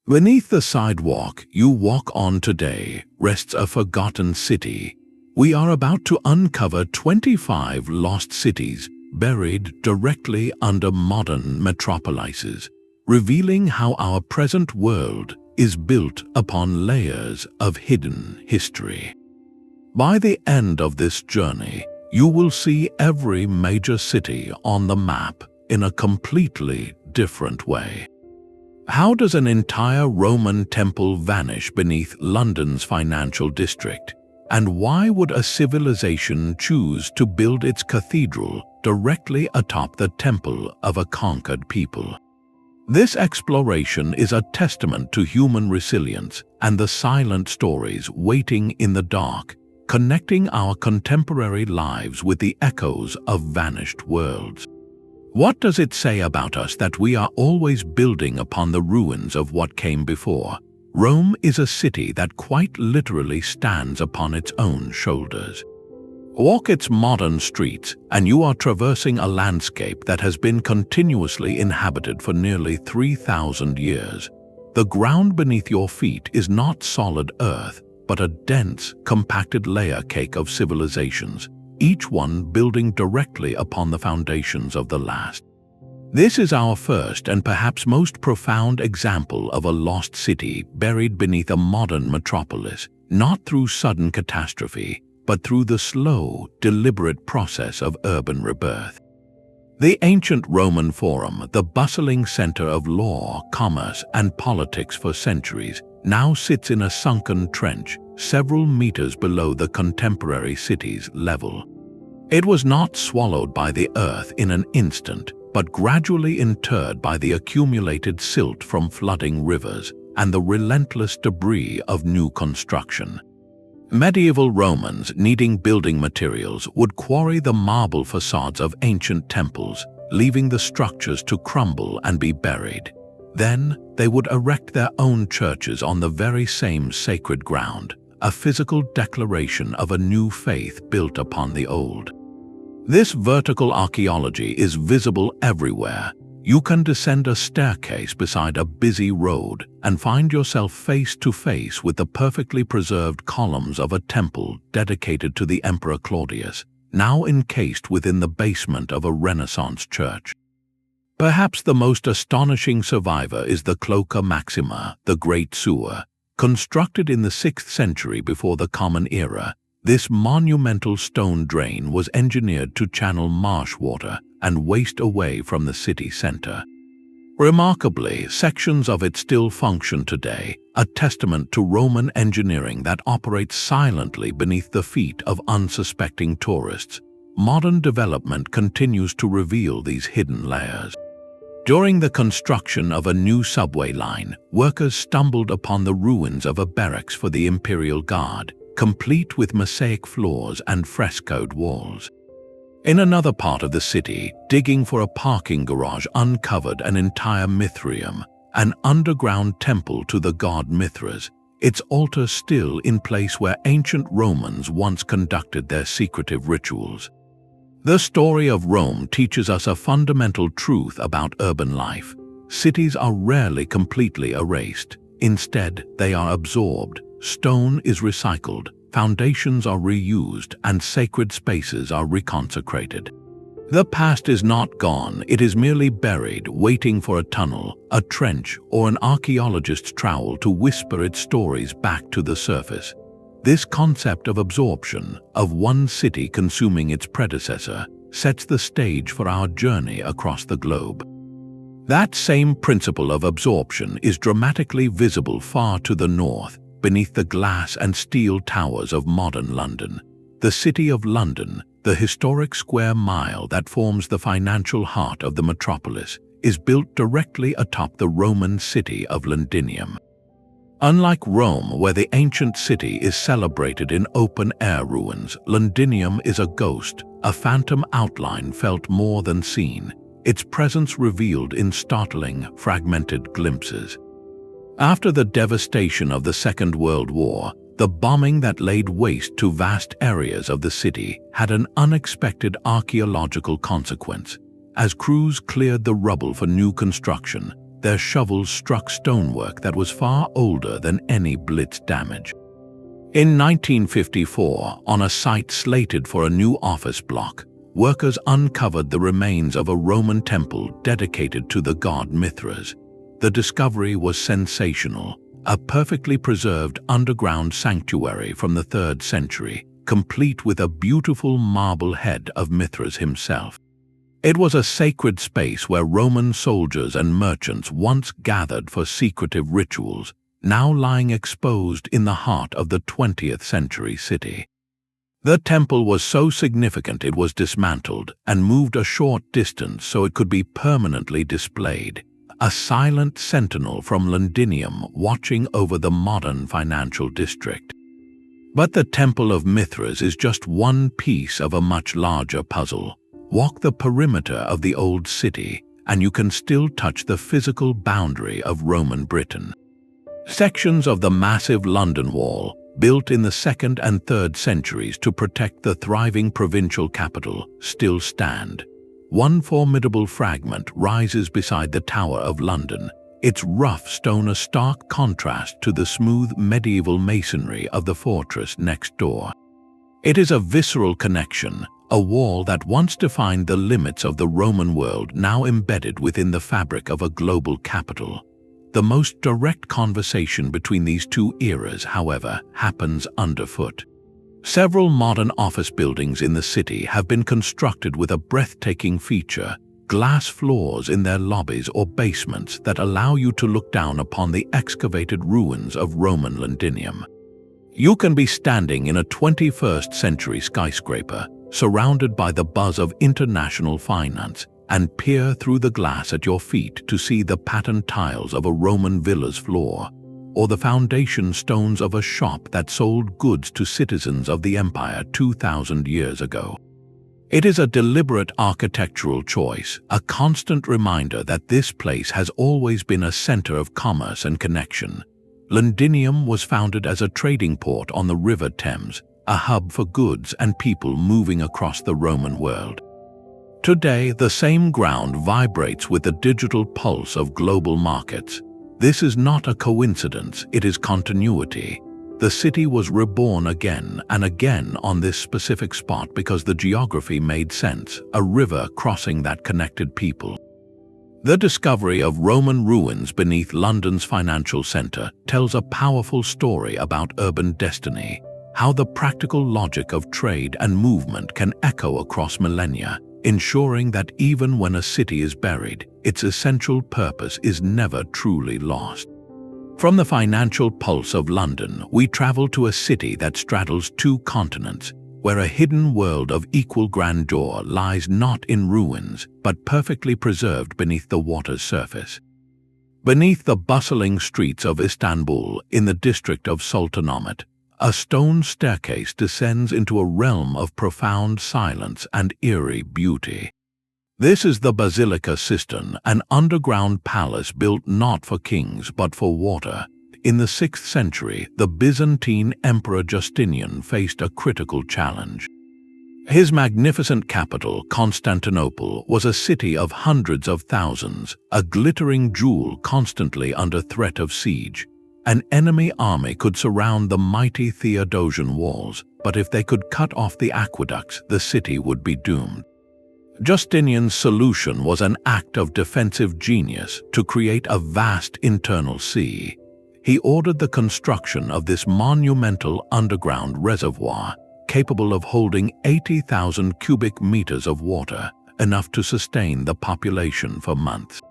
Beneath the sidewalk you walk on today rests a forgotten city. We are about to uncover 25 lost cities buried directly under modern metropolises, revealing how our present world is built upon layers of hidden history. By the end of this journey, you will see every major city on the map in a completely different way. How does an entire Roman temple vanish beneath London's financial district? And why would a civilization choose to build its cathedral directly atop the temple of a conquered people? This exploration is a testament to human resilience and the silent stories waiting in the dark, connecting our contemporary lives with the echoes of vanished worlds. What does it say about us that we are always building upon the ruins of what came before? Rome is a city that quite literally stands upon its own shoulders. Walk its modern streets, and you are traversing a landscape that has been continuously inhabited for nearly 3,000 years. The ground beneath your feet is not solid earth, but a dense, compacted layer cake of civilizations, each one building directly upon the foundations of the last. This is our first and perhaps most profound example of a lost city buried beneath a modern metropolis, not through sudden catastrophe, but through the slow, deliberate process of urban rebirth. The ancient Roman Forum, the bustling center of law, commerce, and politics for centuries, now sits in a sunken trench several meters below the contemporary city's level. It was not swallowed by the earth in an instant, but gradually interred by the accumulated silt from flooding rivers and the relentless debris of new construction. Medieval Romans, needing building materials, would quarry the marble facades of ancient temples, leaving the structures to crumble and be buried. Then, they would erect their own churches on the very same sacred ground, a physical declaration of a new faith built upon the old. This vertical archaeology is visible everywhere. You can descend a staircase beside a busy road and find yourself face to face with the perfectly preserved columns of a temple dedicated to the Emperor Claudius, now encased within the basement of a Renaissance church. Perhaps the most astonishing survivor is the Cloaca Maxima, the Great Sewer. Constructed in the 6th century before the Common Era, this monumental stone drain was engineered to channel marsh water and waste away from the city center. Remarkably, sections of it still function today, a testament to Roman engineering that operates silently beneath the feet of unsuspecting tourists. Modern development continues to reveal these hidden layers. During the construction of a new subway line, workers stumbled upon the ruins of a barracks for the Imperial Guard, complete with mosaic floors and frescoed walls. In another part of the city, digging for a parking garage uncovered an entire Mithraeum, an underground temple to the god Mithras, its altar still in place where ancient Romans once conducted their secretive rituals. The story of Rome teaches us a fundamental truth about urban life. Cities are rarely completely erased. Instead, they are absorbed. Stone is recycled, foundations are reused, and sacred spaces are reconsecrated. The past is not gone, it is merely buried, waiting for a tunnel, a trench, or an archaeologist's trowel to whisper its stories back to the surface. This concept of absorption, of one city consuming its predecessor, sets the stage for our journey across the globe. That same principle of absorption is dramatically visible far to the north, beneath the glass and steel towers of modern London. The City of London, the historic square mile that forms the financial heart of the metropolis, is built directly atop the Roman city of Londinium. Unlike Rome, where the ancient city is celebrated in open-air ruins, Londinium is a ghost, a phantom outline felt more than seen, its presence revealed in startling, fragmented glimpses. After the devastation of the Second World War, the bombing that laid waste to vast areas of the city had an unexpected archaeological consequence. As crews cleared the rubble for new construction, their shovels struck stonework that was far older than any blitz damage. In 1954, on a site slated for a new office block, workers uncovered the remains of a Roman temple dedicated to the god Mithras. The discovery was sensational, a perfectly preserved underground sanctuary from the 3rd century, complete with a beautiful marble head of Mithras himself. It was a sacred space where Roman soldiers and merchants once gathered for secretive rituals, now lying exposed in the heart of the 20th century city. The temple was so significant it was dismantled and moved a short distance so it could be permanently displayed, a silent sentinel from Londinium watching over the modern financial district. But the Temple of Mithras is just one piece of a much larger puzzle. Walk the perimeter of the old city, and you can still touch the physical boundary of Roman Britain. Sections of the massive London Wall, built in the 2nd and 3rd centuries to protect the thriving provincial capital, still stand. One formidable fragment rises beside the Tower of London, its rough stone a stark contrast to the smooth medieval masonry of the fortress next door. It is a visceral connection, a wall that once defined the limits of the Roman world now embedded within the fabric of a global capital. The most direct conversation between these two eras, however, happens underfoot. Several modern office buildings in the city have been constructed with a breathtaking feature, glass floors in their lobbies or basements that allow you to look down upon the excavated ruins of Roman Londinium. You can be standing in a 21st century skyscraper, surrounded by the buzz of international finance, and peer through the glass at your feet to see the patterned tiles of a Roman villa's floor, or the foundation stones of a shop that sold goods to citizens of the empire 2,000 years ago. It is a deliberate architectural choice, a constant reminder that this place has always been a center of commerce and connection. Londinium was founded as a trading port on the River Thames, a hub for goods and people moving across the Roman world. Today, the same ground vibrates with the digital pulse of global markets. This is not a coincidence, it is continuity. The city was reborn again and again on this specific spot because the geography made sense, a river crossing that connected people. The discovery of Roman ruins beneath London's financial center tells a powerful story about urban destiny, how the practical logic of trade and movement can echo across millennia, ensuring that even when a city is buried, its essential purpose is never truly lost. From the financial pulse of London, we travel to a city that straddles two continents, where a hidden world of equal grandeur lies not in ruins, but perfectly preserved beneath the water's surface. Beneath the bustling streets of Istanbul, in the district of Sultanahmet, a stone staircase descends into a realm of profound silence and eerie beauty. This is the Basilica Cistern, an underground palace built not for kings but for water. In the 6th century, the Byzantine Emperor Justinian faced a critical challenge. His magnificent capital, Constantinople, was a city of hundreds of thousands, a glittering jewel constantly under threat of siege. An enemy army could surround the mighty Theodosian walls, but if they could cut off the aqueducts, the city would be doomed. Justinian's solution was an act of defensive genius to create a vast internal sea. He ordered the construction of this monumental underground reservoir, capable of holding 80,000 cubic meters of water, enough to sustain the population for months.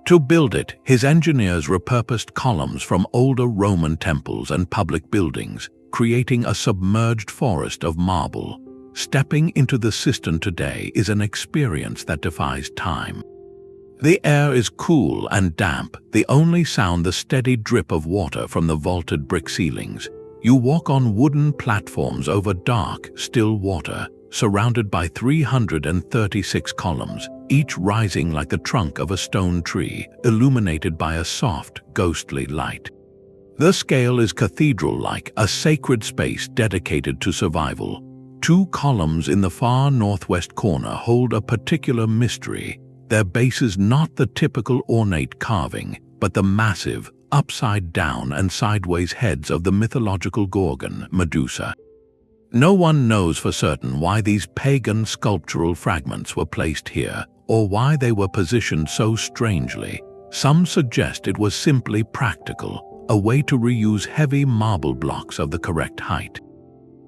To build it, his engineers repurposed columns from older Roman temples and public buildings, creating a submerged forest of marble. Stepping into the cistern today is an experience that defies time. The air is cool and damp, the only sound the steady drip of water from the vaulted brick ceilings. You walk on wooden platforms over dark, still water, surrounded by 336 columns, each rising like the trunk of a stone tree, illuminated by a soft, ghostly light. The scale is cathedral-like, a sacred space dedicated to survival. Two columns in the far northwest corner hold a particular mystery. their base is not the typical ornate carving, but the massive, upside-down and sideways heads of the mythological Gorgon, Medusa. No one knows for certain why these pagan sculptural fragments were placed here, or why they were positioned so strangely. Some suggest it was simply practical, a way to reuse heavy marble blocks of the correct height.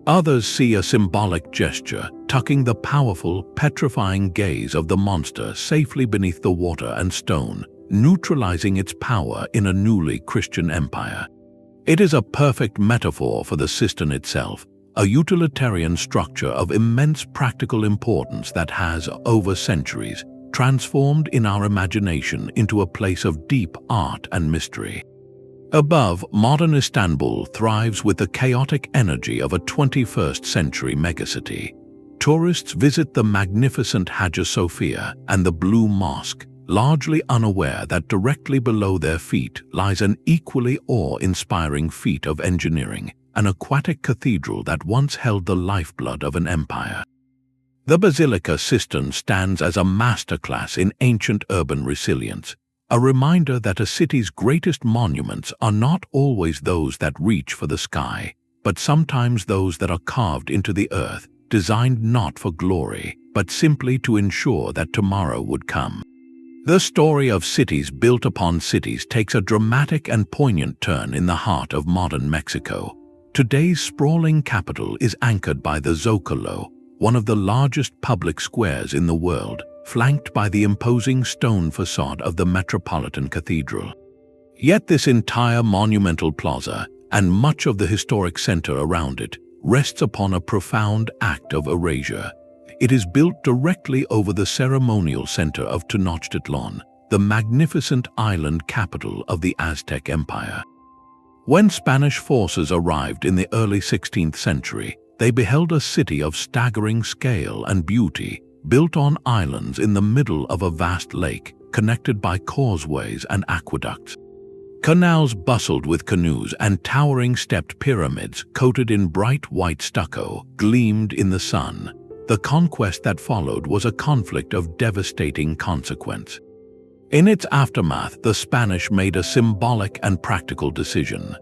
Others see a symbolic gesture, tucking the powerful, petrifying gaze of the monster safely beneath the water and stone, neutralizing its power in a newly Christian empire. It is a perfect metaphor for the Cistern itself, a utilitarian structure of immense practical importance that has, over centuries, transformed in our imagination into a place of deep art and mystery. Above, modern Istanbul thrives with the chaotic energy of a 21st century megacity. Tourists visit the magnificent Hagia Sophia and the Blue Mosque, largely unaware that directly below their feet lies an equally awe-inspiring feat of engineering, an aquatic cathedral that once held the lifeblood of an empire. The Basilica Cistern stands as a masterclass in ancient urban resilience, a reminder that a city's greatest monuments are not always those that reach for the sky, but sometimes those that are carved into the earth, designed not for glory, but simply to ensure that tomorrow would come. The story of cities built upon cities takes a dramatic and poignant turn in the heart of modern Mexico. Today's sprawling capital is anchored by the Zócalo, one of the largest public squares in the world, flanked by the imposing stone facade of the Metropolitan Cathedral. Yet this entire monumental plaza, and much of the historic center around it, rests upon a profound act of erasure. It is built directly over the ceremonial center of Tenochtitlan, the magnificent island capital of the Aztec Empire. When Spanish forces arrived in the early 16th century, they beheld a city of staggering scale and beauty, built on islands in the middle of a vast lake, connected by causeways and aqueducts. Canals bustled with canoes, and towering stepped pyramids, coated in bright white stucco, gleamed in the sun. The conquest that followed was a conflict of devastating consequence. In its aftermath, the Spanish made a symbolic and practical decision.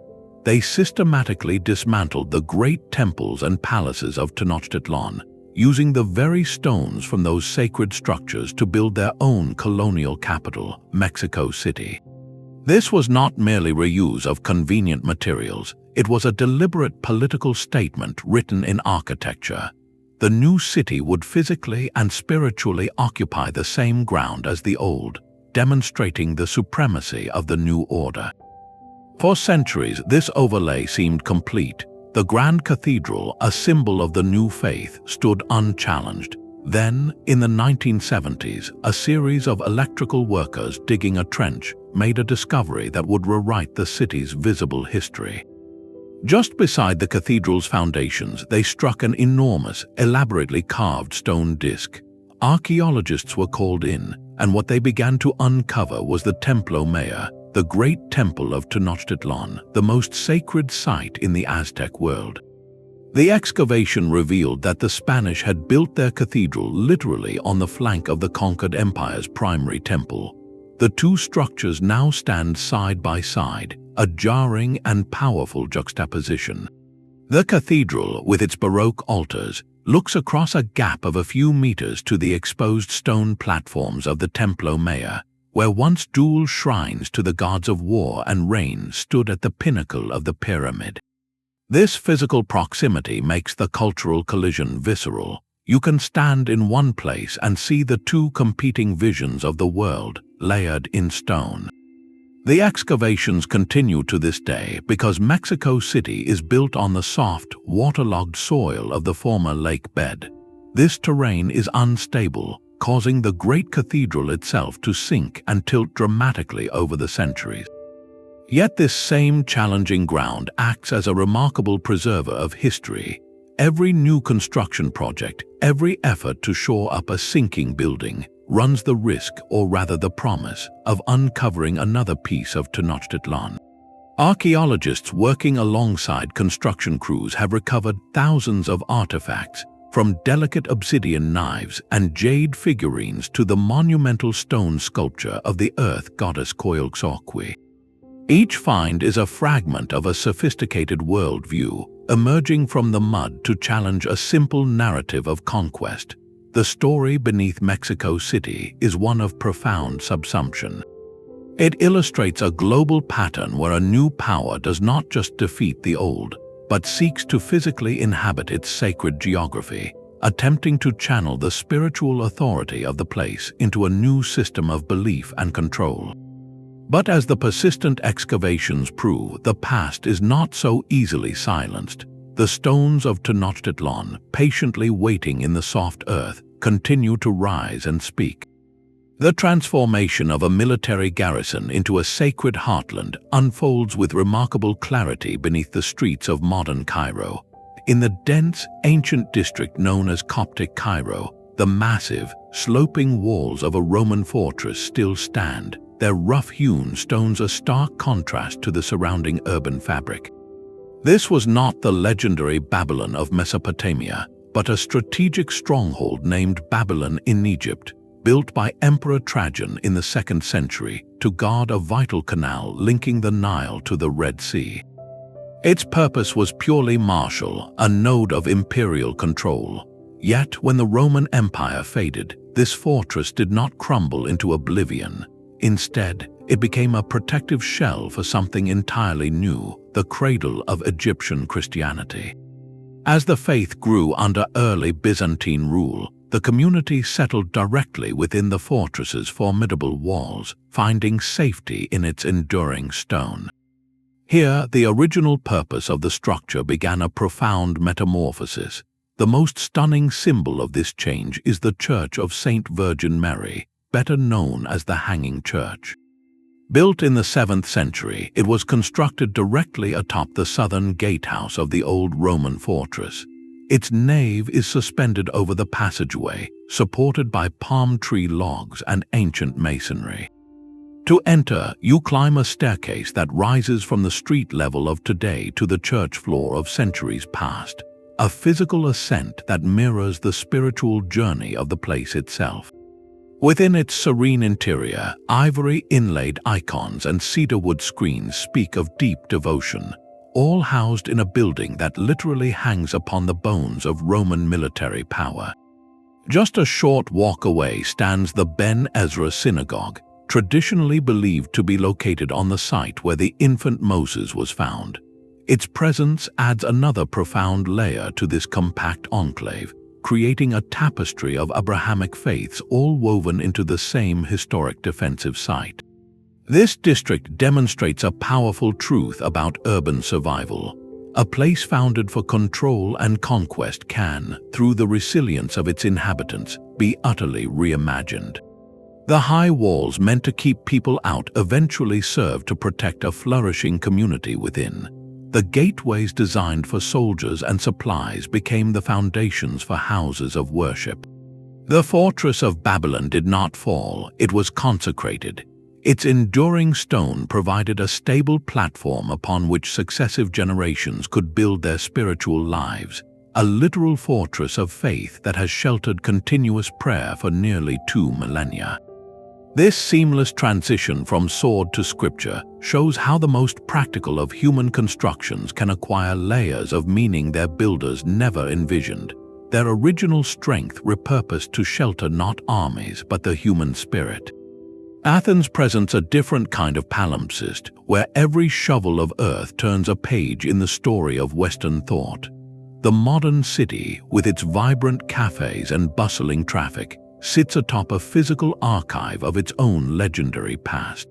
They systematically dismantled the great temples and palaces of Tenochtitlan, using the very stones from those sacred structures to build their own colonial capital, Mexico City. This was not merely reuse of convenient materials, it was a deliberate political statement written in architecture. The new city would physically and spiritually occupy the same ground as the old, demonstrating the supremacy of the new order. For centuries, this overlay seemed complete. The Grand Cathedral, a symbol of the new faith, stood unchallenged. Then, in the 1970s, a series of electrical workers digging a trench made a discovery that would rewrite the city's visible history. Just beside the cathedral's foundations, they struck an enormous, elaborately carved stone disc. Archaeologists were called in, and what they began to uncover was the Templo Mayor, the great temple of Tenochtitlan, the most sacred site in the Aztec world. The excavation revealed that the Spanish had built their cathedral literally on the flank of the conquered empire's primary temple. The two structures now stand side by side, a jarring and powerful juxtaposition. The cathedral, with its Baroque altars, looks across a gap of a few meters to the exposed stone platforms of the Templo Mayor, where once dual shrines to the gods of war and rain stood at the pinnacle of the pyramid. This physical proximity makes the cultural collision visceral. You can stand in one place and see the two competing visions of the world, layered in stone. The excavations continue to this day because Mexico City is built on the soft, waterlogged soil of the former lake bed. This terrain is unstable, causing the great cathedral itself to sink and tilt dramatically over the centuries. Yet this same challenging ground acts as a remarkable preserver of history. Every new construction project, every effort to shore up a sinking building, runs the risk, or rather the promise, of uncovering another piece of Tenochtitlan. Archaeologists working alongside construction crews have recovered thousands of artifacts, from delicate obsidian knives and jade figurines to the monumental stone sculpture of the earth goddess Coilxauhqui. Each find is a fragment of a sophisticated worldview, emerging from the mud to challenge a simple narrative of conquest. The story beneath Mexico City is one of profound subsumption. It illustrates a global pattern where a new power does not just defeat the old, but seeks to physically inhabit its sacred geography, attempting to channel the spiritual authority of the place into a new system of belief and control. But as the persistent excavations prove, the past is not so easily silenced. The stones of Tenochtitlan, patiently waiting in the soft earth, continue to rise and speak. The transformation of a military garrison into a sacred heartland unfolds with remarkable clarity beneath the streets of modern Cairo. In the dense, ancient district known as Coptic Cairo, the massive, sloping walls of a Roman fortress still stand, their rough-hewn stones a stark contrast to the surrounding urban fabric. This was not the legendary Babylon of Mesopotamia, but a strategic stronghold named Babylon in Egypt, built by Emperor Trajan in the 2nd century to guard a vital canal linking the Nile to the Red Sea. Its purpose was purely martial, a node of imperial control. Yet, when the Roman Empire faded, this fortress did not crumble into oblivion. Instead, it became a protective shell for something entirely new, the cradle of Egyptian Christianity. As the faith grew under early Byzantine rule, the community settled directly within the fortress's formidable walls, finding safety in its enduring stone. Here, the original purpose of the structure began a profound metamorphosis. The most stunning symbol of this change is the Church of Saint Virgin Mary, better known as the Hanging Church. Built in the 7th century, it was constructed directly atop the southern gatehouse of the old Roman fortress. Its nave is suspended over the passageway, supported by palm tree logs and ancient masonry. To enter, you climb a staircase that rises from the street level of today to the church floor of centuries past, a physical ascent that mirrors the spiritual journey of the place itself. Within its serene interior, ivory-inlaid icons and cedarwood screens speak of deep devotion, all housed in a building that literally hangs upon the bones of Roman military power. Just a short walk away stands the Ben Ezra Synagogue, traditionally believed to be located on the site where the infant Moses was found. Its presence adds another profound layer to this compact enclave, creating a tapestry of Abrahamic faiths all woven into the same historic defensive site. This district demonstrates a powerful truth about urban survival. A place founded for control and conquest can, through the resilience of its inhabitants, be utterly reimagined. The high walls meant to keep people out eventually served to protect a flourishing community within. The gateways designed for soldiers and supplies became the foundations for houses of worship. The fortress of Babylon did not fall, it was consecrated. Its enduring stone provided a stable platform upon which successive generations could build their spiritual lives, a literal fortress of faith that has sheltered continuous prayer for nearly 2 millennia. This seamless transition from sword to scripture shows how the most practical of human constructions can acquire layers of meaning their builders never envisioned, their original strength repurposed to shelter not armies but the human spirit. Athens presents a different kind of palimpsest, where every shovel of earth turns a page in the story of Western thought. The modern city, with its vibrant cafes and bustling traffic, sits atop a physical archive of its own legendary past.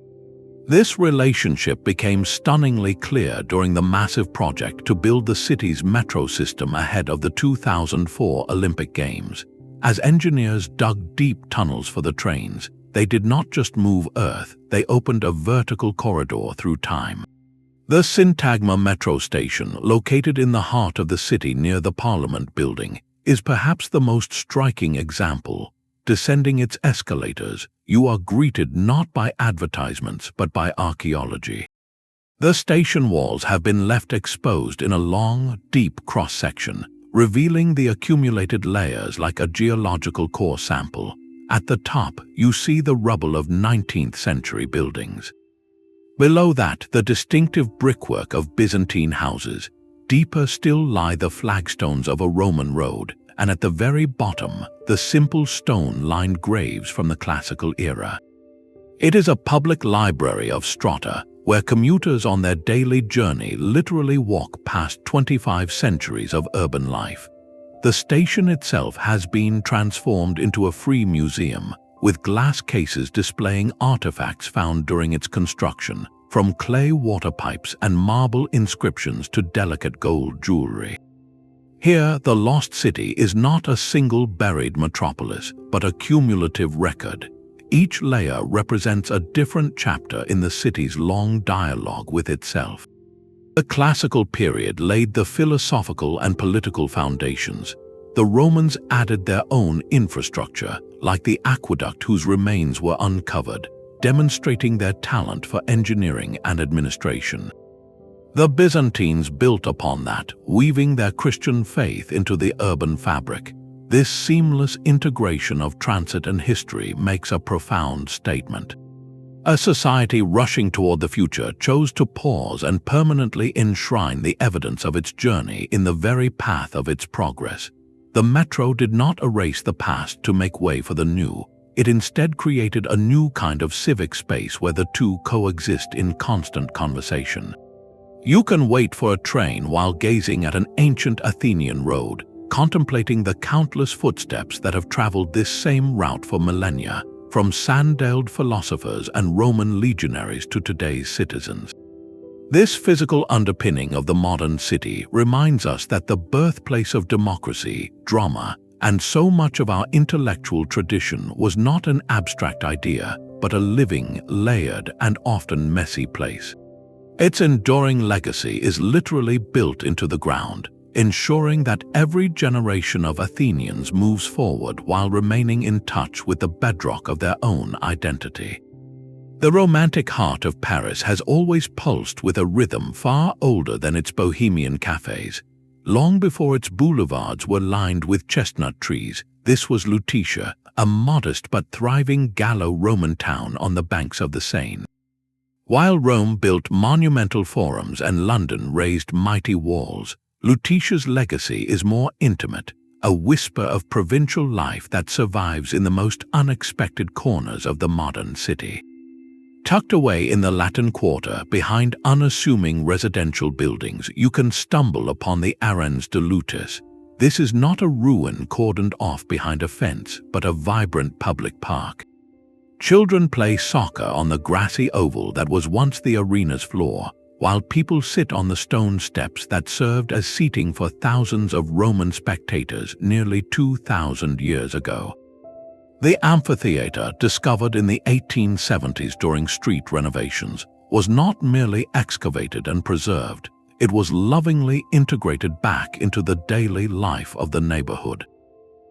This relationship became stunningly clear during the massive project to build the city's metro system ahead of the 2004 Olympic Games. As engineers dug deep tunnels for the trains, they did not just move earth, they opened a vertical corridor through time. The Syntagma metro station, located in the heart of the city near the Parliament building, is perhaps the most striking example. Descending its escalators, you are greeted not by advertisements but by archaeology. The station walls have been left exposed in a long, deep cross-section, revealing the accumulated layers like a geological core sample. At the top, you see the rubble of 19th century buildings. Below that, the distinctive brickwork of Byzantine houses. Deeper still lie the flagstones of a Roman road, and at the very bottom, the simple stone-lined graves from the classical era. It is a public library of strata, where commuters on their daily journey literally walk past 25 centuries of urban life. The station itself has been transformed into a free museum, with glass cases displaying artifacts found during its construction, from clay water pipes and marble inscriptions to delicate gold jewelry. Here, the lost city is not a single buried metropolis, but a cumulative record. Each layer represents a different chapter in the city's long dialogue with itself. The classical period laid the philosophical and political foundations. The Romans added their own infrastructure, like the aqueduct whose remains were uncovered, demonstrating their talent for engineering and administration. The Byzantines built upon that, weaving their Christian faith into the urban fabric. This seamless integration of transit and history makes a profound statement. A society rushing toward the future chose to pause and permanently enshrine the evidence of its journey in the very path of its progress. The metro did not erase the past to make way for the new. It instead created a new kind of civic space where the two coexist in constant conversation. You can wait for a train while gazing at an ancient Athenian road, contemplating the countless footsteps that have traveled this same route for millennia, from sandaled philosophers and Roman legionaries to today's citizens. This physical underpinning of the modern city reminds us that the birthplace of democracy, drama, and so much of our intellectual tradition was not an abstract idea, but a living, layered, and often messy place. Its enduring legacy is literally built into the ground, ensuring that every generation of Athenians moves forward while remaining in touch with the bedrock of their own identity. The romantic heart of Paris has always pulsed with a rhythm far older than its bohemian cafes. Long before its boulevards were lined with chestnut trees, this was Lutetia, a modest but thriving Gallo-Roman town on the banks of the Seine. While Rome built monumental forums and London raised mighty walls, Lutetia's legacy is more intimate, a whisper of provincial life that survives in the most unexpected corners of the modern city. Tucked away in the Latin Quarter, behind unassuming residential buildings, you can stumble upon the Arenys de Lutetia. This is not a ruin cordoned off behind a fence, but a vibrant public park. Children play soccer on the grassy oval that was once the arena's floor, while people sit on the stone steps that served as seating for thousands of Roman spectators nearly 2,000 years ago. The amphitheater, discovered in the 1870s during street renovations, was not merely excavated and preserved, it was lovingly integrated back into the daily life of the neighborhood.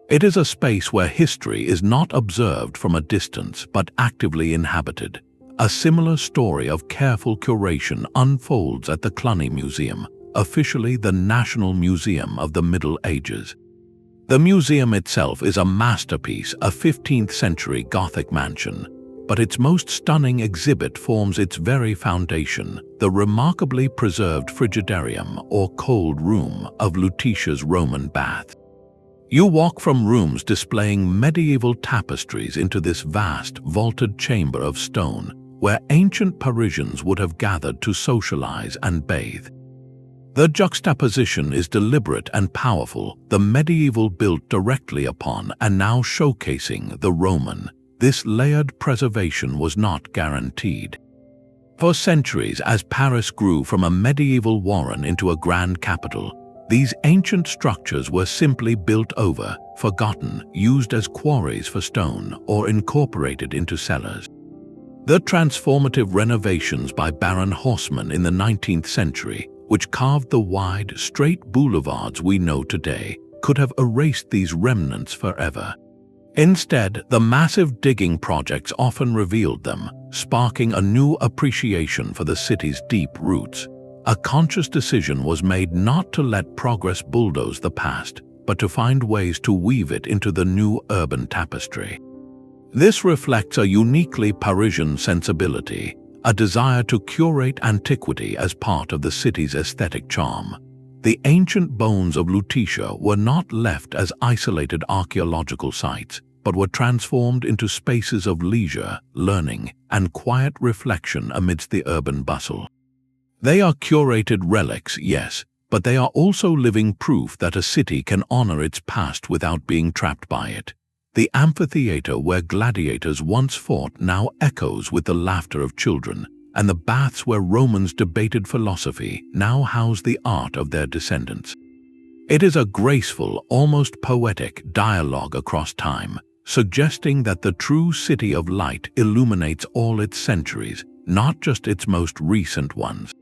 It is a space where history is not observed from a distance but actively inhabited. A similar story of careful curation unfolds at the Colonial Museum, officially the National Museum of the Middle Ages. The museum itself is a masterpiece, a 15th century Gothic mansion, but its most stunning exhibit forms its very foundation, the remarkably preserved frigidarium or cold room of Lutetia's Roman bath. You walk from rooms displaying medieval tapestries into this vast, vaulted chamber of stone, where ancient Parisians would have gathered to socialize and bathe. The juxtaposition is deliberate and powerful, the medieval built directly upon and now showcasing the Roman. This layered preservation was not guaranteed. For centuries, as Paris grew from a medieval warren into a grand capital, these ancient structures were simply built over, forgotten, used as quarries for stone, or incorporated into cellars. The transformative renovations by Baron Haussmann in the 19th century, which carved the wide, straight boulevards we know today, could have erased these remnants forever. Instead, the massive digging projects often revealed them, sparking a new appreciation for the city's deep roots. a conscious decision was made not to let progress bulldoze the past, but to find ways to weave it into the new urban tapestry. This reflects a uniquely Parisian sensibility, a desire to curate antiquity as part of the city's aesthetic charm. The ancient bones of Lutetia were not left as isolated archaeological sites, but were transformed into spaces of leisure, learning, and quiet reflection amidst the urban bustle. They are curated relics, yes, but they are also living proof that a city can honor its past without being trapped by it. The amphitheater where gladiators once fought now echoes with the laughter of children, and the baths where Romans debated philosophy now house the art of their descendants. It is a graceful, almost poetic dialogue across time, suggesting that the true city of light illuminates all its centuries, not just its most recent ones.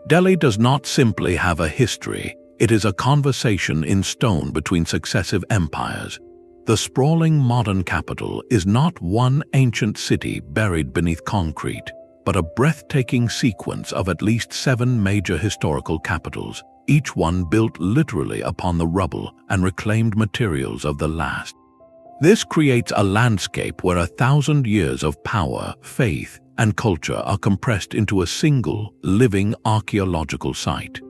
Delhi does not simply have a history, it is a conversation in stone between successive empires. The sprawling modern capital is not one ancient city buried beneath concrete, but a breathtaking sequence of at least 7 major historical capitals, each one built literally upon the rubble and reclaimed materials of the last. This creates a landscape where 1,000 years of power, faith, and culture are compressed into a single, living archaeological site.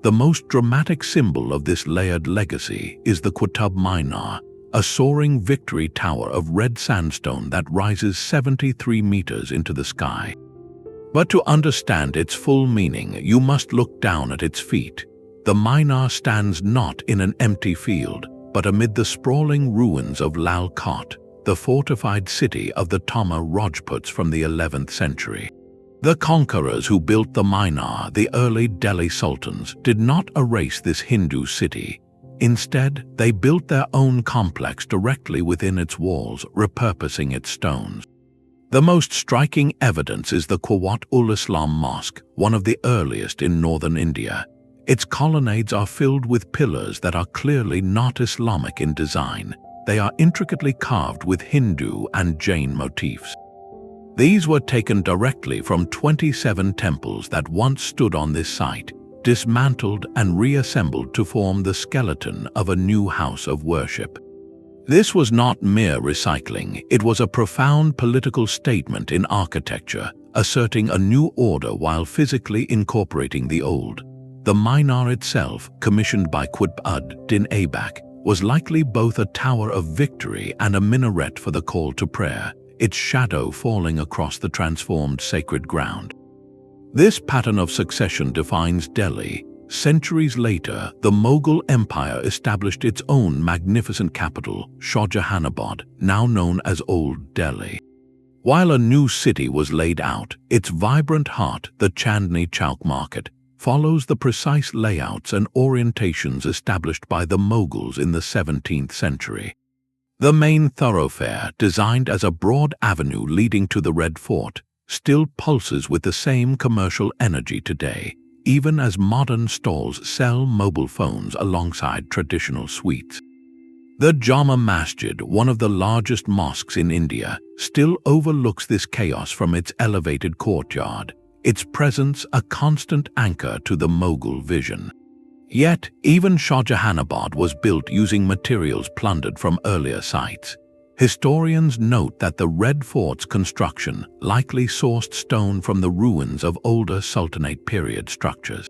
The most dramatic symbol of this layered legacy is the Qutb Minar, a soaring victory tower of red sandstone that rises 73 meters into the sky. But to understand its full meaning, you must look down at its feet. The Minar stands not in an empty field, but amid the sprawling ruins of Lal Kot, the fortified city of the Tomar Rajputs from the 11th century. The conquerors who built the Minar, the early Delhi sultans, did not erase this Hindu city. Instead, they built their own complex directly within its walls, repurposing its stones. The most striking evidence is the Quwwat-ul-Islam Mosque, one of the earliest in northern India. Its colonnades are filled with pillars that are clearly not Islamic in design. They are intricately carved with Hindu and Jain motifs. These were taken directly from 27 temples that once stood on this site, dismantled and reassembled to form the skeleton of a new house of worship. This was not mere recycling, it was a profound political statement in architecture, asserting a new order while physically incorporating the old. The Minar itself, commissioned by Qutb ad-Din Aibak, was likely both a tower of victory and a minaret for the call to prayer, its shadow falling across the transformed sacred ground. This pattern of succession defines Delhi. Centuries later, the Mughal Empire established its own magnificent capital, Shahjahanabad, now known as Old Delhi. While a new city was laid out, its vibrant heart, the Chandni Chowk Market, follows the precise layouts and orientations established by the Mughals in the 17th century. The main thoroughfare, designed as a broad avenue leading to the Red Fort, still pulses with the same commercial energy today, even as modern stalls sell mobile phones alongside traditional sweets. The Jama Masjid, one of the largest mosques in India, still overlooks this chaos from its elevated courtyard, its presence a constant anchor to the Mughal vision. Yet, even Shahjahanabad was built using materials plundered from earlier sites. Historians note that the Red Fort's construction likely sourced stone from the ruins of older Sultanate period structures.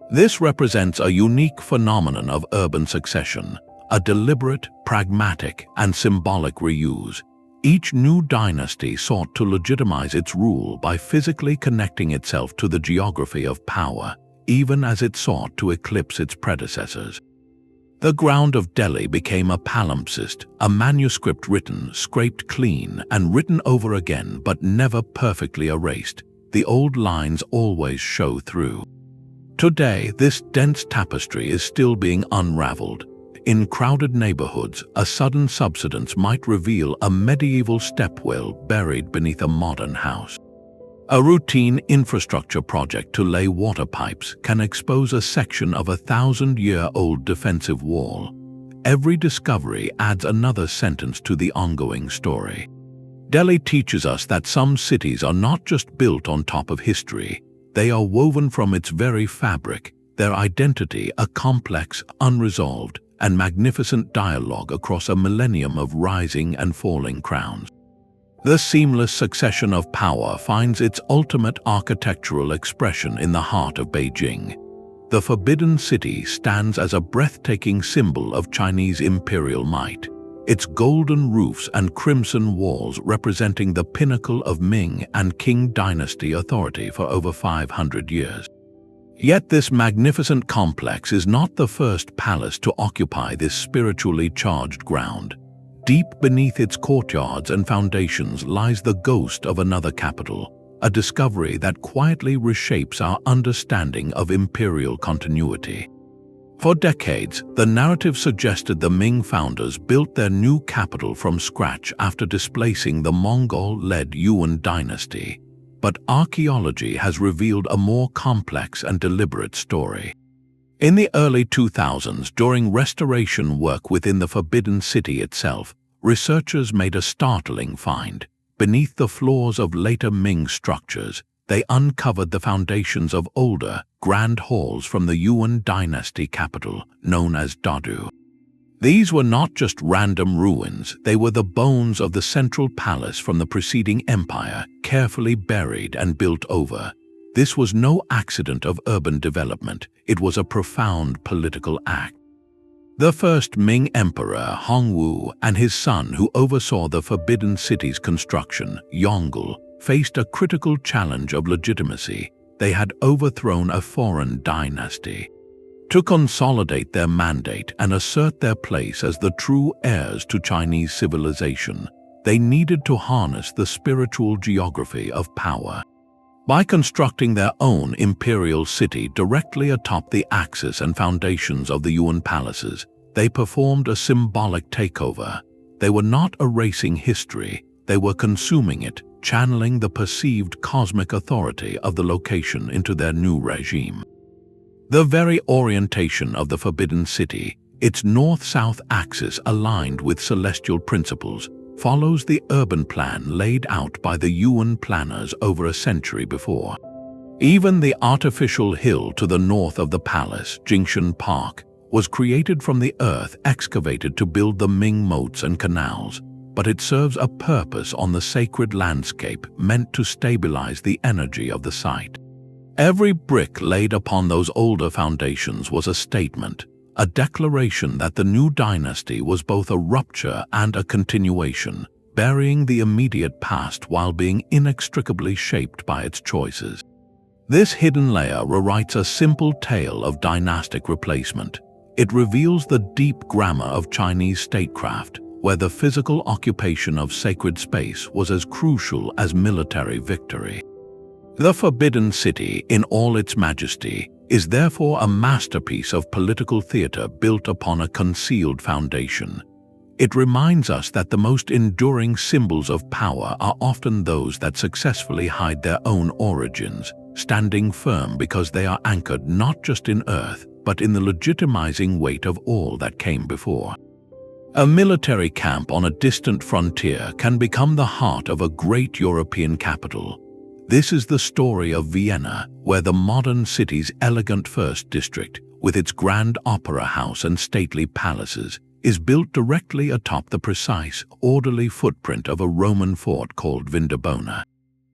This represents a unique phenomenon of urban succession, a deliberate, pragmatic, and symbolic reuse. Each new dynasty sought to legitimize its rule by physically connecting itself to the geography of power, even as it sought to eclipse its predecessors. The ground of Delhi became a palimpsest, a manuscript written, scraped clean, and written over again but never perfectly erased. The old lines always show through. Today, this dense tapestry is still being unraveled. In crowded neighborhoods, a sudden subsidence might reveal a medieval stepwell buried beneath a modern house. A routine infrastructure project to lay water pipes can expose a section of a 1,000-year-old defensive wall. Every discovery adds another sentence to the ongoing story. Delhi teaches us that some cities are not just built on top of history, They are woven from its very fabric, their identity a complex, unresolved, and magnificent dialogue across a millennium of rising and falling crowns. The seamless succession of power finds its ultimate architectural expression in the heart of Beijing. The Forbidden City stands as a breathtaking symbol of Chinese imperial might, its golden roofs and crimson walls representing the pinnacle of Ming and Qing dynasty authority for over 500 years. Yet this magnificent complex is not the first palace to occupy this spiritually charged ground. Deep beneath its courtyards and foundations lies the ghost of another capital, a discovery that quietly reshapes our understanding of imperial continuity. For decades, the narrative suggested the Ming founders built their new capital from scratch after displacing the Mongol-led Yuan dynasty. But archaeology has revealed a more complex and deliberate story. In the early 2000s, during restoration work within the Forbidden City itself, researchers made a startling find. Beneath the floors of later Ming structures, they uncovered the foundations of older, grand halls from the Yuan dynasty capital, known as Dadu. These were not just random ruins, they were the bones of the central palace from the preceding empire, carefully buried and built over. This was no accident of urban development, it was a profound political act. The first Ming emperor, Hongwu, and his son who oversaw the Forbidden City's construction, Yongle, faced a critical challenge of legitimacy. They had overthrown a foreign dynasty. To consolidate their mandate and assert their place as the true heirs to Chinese civilization, they needed to harness the spiritual geography of power. By constructing their own imperial city directly atop the axis and foundations of the Yuan palaces, they performed a symbolic takeover. They were not erasing history, they were consuming it, channeling the perceived cosmic authority of the location into their new regime. The very orientation of the Forbidden City, its north-south axis aligned with celestial principles, follows the urban plan laid out by the Yuan planners over a century before. Even the artificial hill to the north of the palace, Jingshan Park, was created from the earth excavated to build the Ming moats and canals, but it serves a purpose on the sacred landscape meant to stabilize the energy of the site. Every brick laid upon those older foundations was a statement, a declaration that the new dynasty was both a rupture and a continuation, burying the immediate past while being inextricably shaped by its choices. This hidden layer rewrites a simple tale of dynastic replacement. It reveals the deep grammar of Chinese statecraft, where the physical occupation of sacred space was as crucial as military victory. The Forbidden City, in all its majesty, is therefore a masterpiece of political theater built upon a concealed foundation. It reminds us that the most enduring symbols of power are often those that successfully hide their own origins, standing firm because they are anchored not just in earth, but in the legitimizing weight of all that came before. A military camp on a distant frontier can become the heart of a great European capital. This is the story of Vienna, where the modern city's elegant first district, with its grand opera house and stately palaces, is built directly atop the precise, orderly footprint of a Roman fort called Vindobona.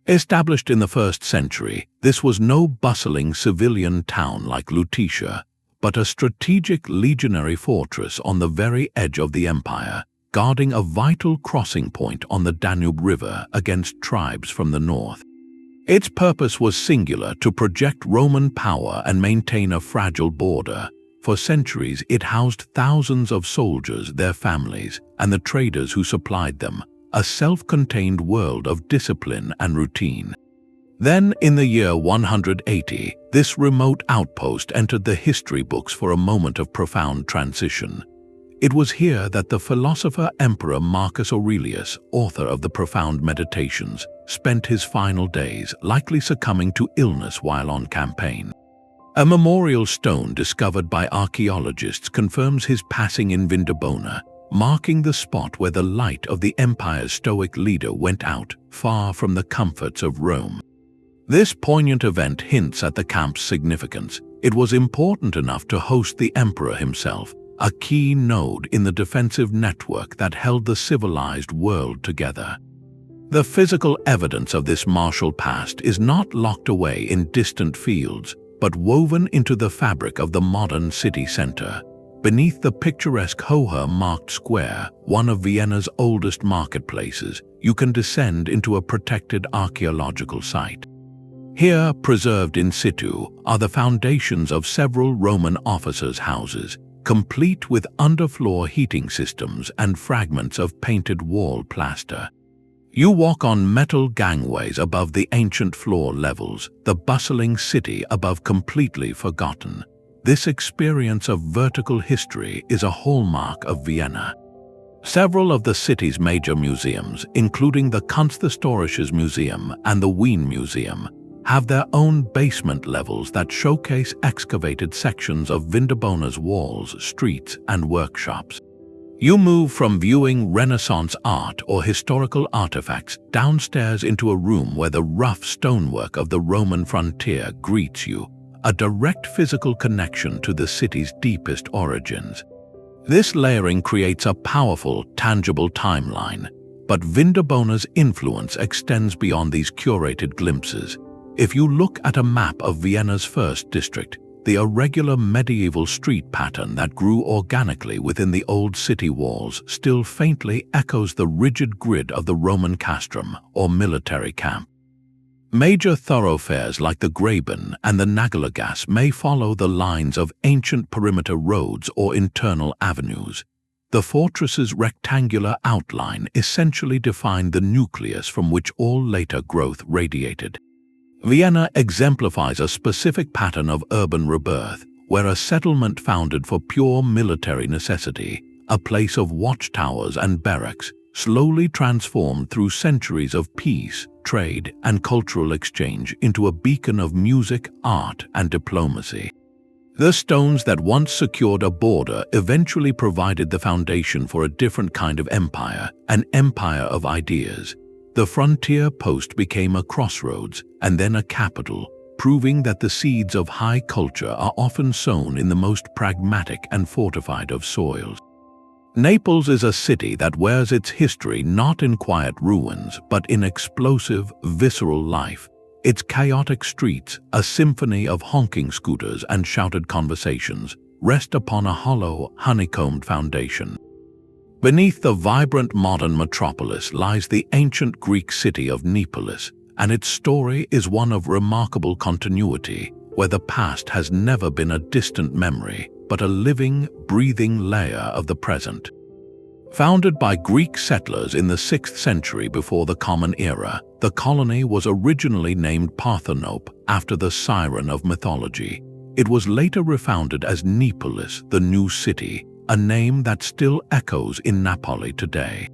Established in the 1st century, this was no bustling civilian town like Lutetia, but a strategic legionary fortress on the very edge of the empire, guarding a vital crossing point on the Danube River against tribes from the north. Its purpose was singular: to project Roman power and maintain a fragile border. For centuries, it housed thousands of soldiers, their families, and the traders who supplied them, a self-contained world of discipline and routine. Then, in the year 180, this remote outpost entered the history books for a moment of profound transition. It was here that the philosopher Emperor Marcus Aurelius, author of the profound Meditations, spent his final days, likely succumbing to illness while on campaign. A memorial stone discovered by archaeologists confirms his passing in Vindobona, marking the spot where the light of the empire's stoic leader went out, far from the comforts of Rome. This poignant event hints at the camp's significance. It was important enough to host the emperor himself, a key node in the defensive network that held the civilized world together. The physical evidence of this martial past is not locked away in distant fields, but woven into the fabric of the modern city center. Beneath the picturesque Hoher-marked square, one of Vienna's oldest marketplaces, you can descend into a protected archaeological site. Here, preserved in situ, are the foundations of several Roman officers' houses, complete with underfloor heating systems and fragments of painted wall plaster. You walk on metal gangways above the ancient floor levels, the bustling city above completely forgotten. This experience of vertical history is a hallmark of Vienna. Several of the city's major museums, including the Kunsthistorisches Museum and the Wien Museum, have their own basement levels that showcase excavated sections of Vindobana's walls, streets, and workshops. You move from viewing Renaissance art or historical artifacts downstairs into a room where the rough stonework of the Roman frontier greets you, a direct physical connection to the city's deepest origins. This layering creates a powerful, tangible timeline, but Vindobana's influence extends beyond these curated glimpses. If you look at a map of Vienna's first district, the irregular medieval street pattern that grew organically within the old city walls still faintly echoes the rigid grid of the Roman castrum or military camp. Major thoroughfares like the Graben and the Nagelagasse may follow the lines of ancient perimeter roads or internal avenues. The fortress's rectangular outline essentially defined the nucleus from which all later growth radiated. Vienna exemplifies a specific pattern of urban rebirth, where a settlement founded for pure military necessity, a place of watchtowers and barracks, slowly transformed through centuries of peace, trade, and cultural exchange into a beacon of music, art, and diplomacy. The stones that once secured a border eventually provided the foundation for a different kind of empire, an empire of ideas. The frontier post became a crossroads and then a capital, proving that the seeds of high culture are often sown in the most pragmatic and fortified of soils. Naples is a city that wears its history not in quiet ruins, but in explosive, visceral life. Its chaotic streets, a symphony of honking scooters and shouted conversations, rest upon a hollow, honeycombed foundation. Beneath the vibrant modern metropolis lies the ancient Greek city of Naples, and its story is one of remarkable continuity, where the past has never been a distant memory, but a living, breathing layer of the present. Founded by Greek settlers in the 6th century before the Common Era, the colony was originally named Parthenope after the siren of mythology. It was later refounded as Neapolis, the new city, a name that still echoes in Napoli today.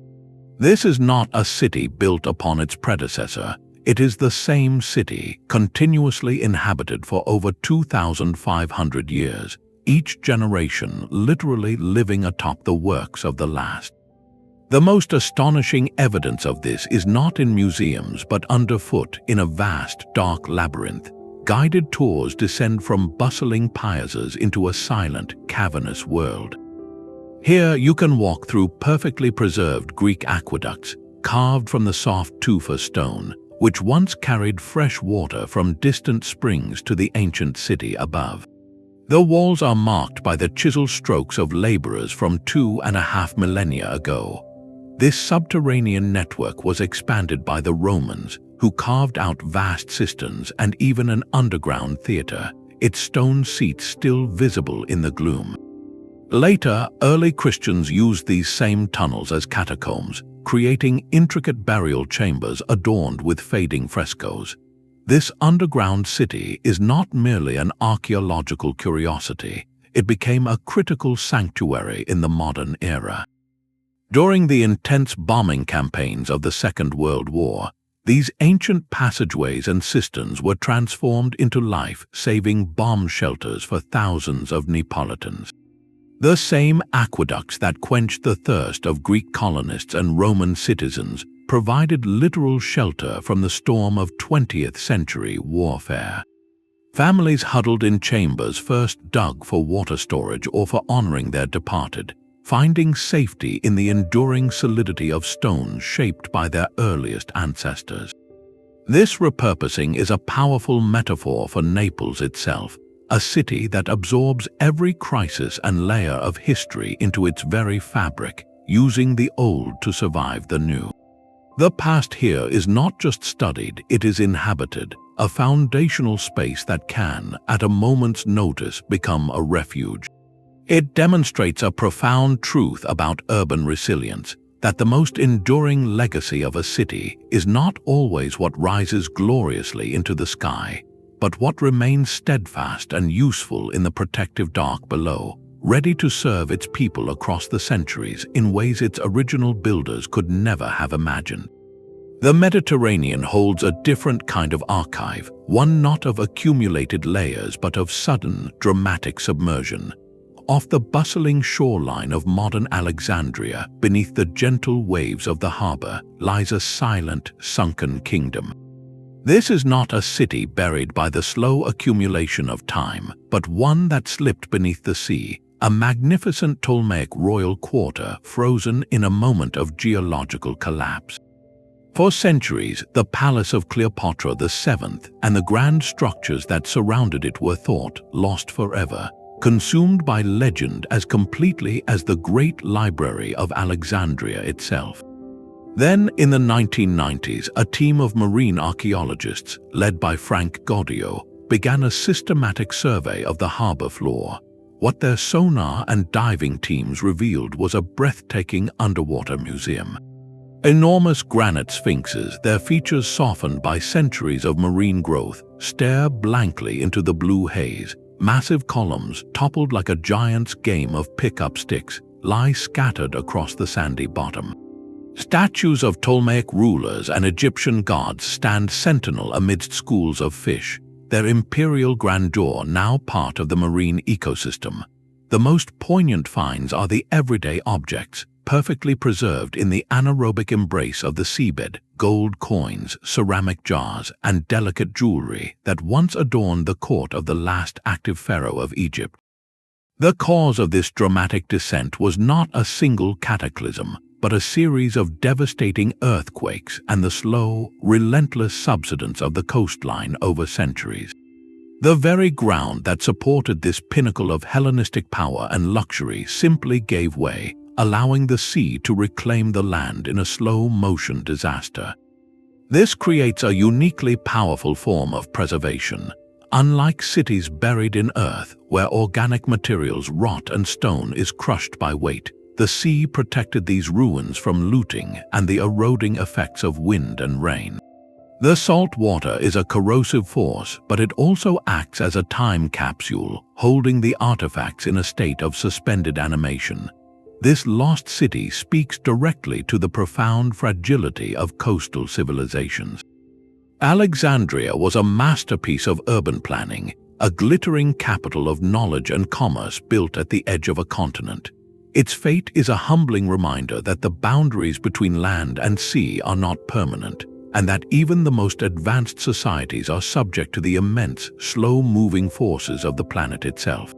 This is not a city built upon its predecessor. It is the same city, continuously inhabited for over 2,500 years, each generation literally living atop the works of the last. The most astonishing evidence of this is not in museums but underfoot in a vast, dark labyrinth. Guided tours descend from bustling piazzas into a silent, cavernous world. Here you can walk through perfectly preserved Greek aqueducts, carved from the soft tufa stone, which once carried fresh water from distant springs to the ancient city above. The walls are marked by the chiseled strokes of laborers from 2.5 millennia ago. This subterranean network was expanded by the Romans, who carved out vast cisterns and even an underground theater, its stone seats still visible in the gloom. Later, early Christians used these same tunnels as catacombs, creating intricate burial chambers adorned with fading frescoes. This underground city is not merely an archaeological curiosity. It became a critical sanctuary in the modern era. During the intense bombing campaigns of the Second World War, these ancient passageways and cisterns were transformed into life-saving bomb shelters for thousands of Neapolitans. The same aqueducts that quenched the thirst of Greek colonists and Roman citizens provided literal shelter from the storm of 20th century warfare. Families huddled in chambers first dug for water storage or for honoring their departed, finding safety in the enduring solidity of stones shaped by their earliest ancestors. This repurposing is a powerful metaphor for Naples itself, a city that absorbs every crisis and layer of history into its very fabric, using the old to survive the new. The past here is not just studied, it is inhabited, a foundational space that can, at a moment's notice, become a refuge. It demonstrates a profound truth about urban resilience, that the most enduring legacy of a city is not always what rises gloriously into the sky, but what remains steadfast and useful in the protective dark below, ready to serve its people across the centuries in ways its original builders could never have imagined. The Mediterranean holds a different kind of archive, one not of accumulated layers but of sudden, dramatic submersion. Off the bustling shoreline of modern Alexandria, beneath the gentle waves of the harbor, lies a silent, sunken kingdom. This is not a city buried by the slow accumulation of time, but one that slipped beneath the sea, a magnificent Ptolemaic royal quarter frozen in a moment of geological collapse. For centuries, the palace of Cleopatra VII and the grand structures that surrounded it were thought lost forever, consumed by legend as completely as the great library of Alexandria itself. Then, in the 1990s, a team of marine archaeologists, led by Frank Gaudio, began a systematic survey of the harbor floor. What their sonar and diving teams revealed was a breathtaking underwater museum. Enormous granite sphinxes, their features softened by centuries of marine growth, stare blankly into the blue haze. Massive columns, toppled like a giant's game of pick-up sticks, lie scattered across the sandy bottom. Statues of Ptolemaic rulers and Egyptian gods stand sentinel amidst schools of fish, their imperial grandeur now part of the marine ecosystem. The most poignant finds are the everyday objects, perfectly preserved in the anaerobic embrace of the seabed, gold coins, ceramic jars, and delicate jewelry that once adorned the court of the last active pharaoh of Egypt. The cause of this dramatic descent was not a single cataclysm, but a series of devastating earthquakes and the slow, relentless subsidence of the coastline over centuries. The very ground that supported this pinnacle of Hellenistic power and luxury simply gave way, allowing the sea to reclaim the land in a slow-motion disaster. This creates a uniquely powerful form of preservation. Unlike cities buried in earth, where organic materials rot and stone is crushed by weight, the sea protected these ruins from looting and the eroding effects of wind and rain. The salt water is a corrosive force, but it also acts as a time capsule, holding the artifacts in a state of suspended animation. This lost city speaks directly to the profound fragility of coastal civilizations. Alexandria was a masterpiece of urban planning, a glittering capital of knowledge and commerce built at the edge of a continent. Its fate is a humbling reminder that the boundaries between land and sea are not permanent, and that even the most advanced societies are subject to the immense, slow-moving forces of the planet itself.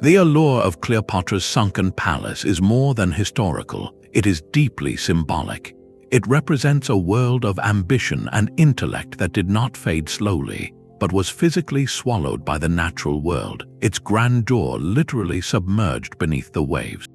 The allure of Cleopatra's sunken palace is more than historical, it is deeply symbolic. It represents a world of ambition and intellect that did not fade slowly, but was physically swallowed by the natural world, its grandeur literally submerged beneath the waves.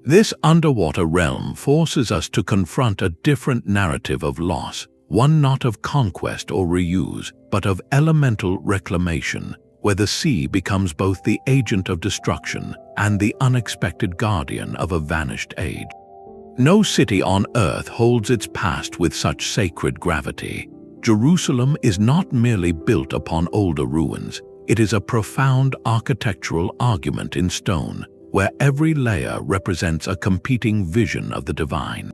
This underwater realm forces us to confront a different narrative of loss, one not of conquest or reuse, but of elemental reclamation, where the sea becomes both the agent of destruction and the unexpected guardian of a vanished age. No city on earth holds its past with such sacred gravity. Jerusalem is not merely built upon older ruins, it is a profound architectural argument in stone, where every layer represents a competing vision of the divine.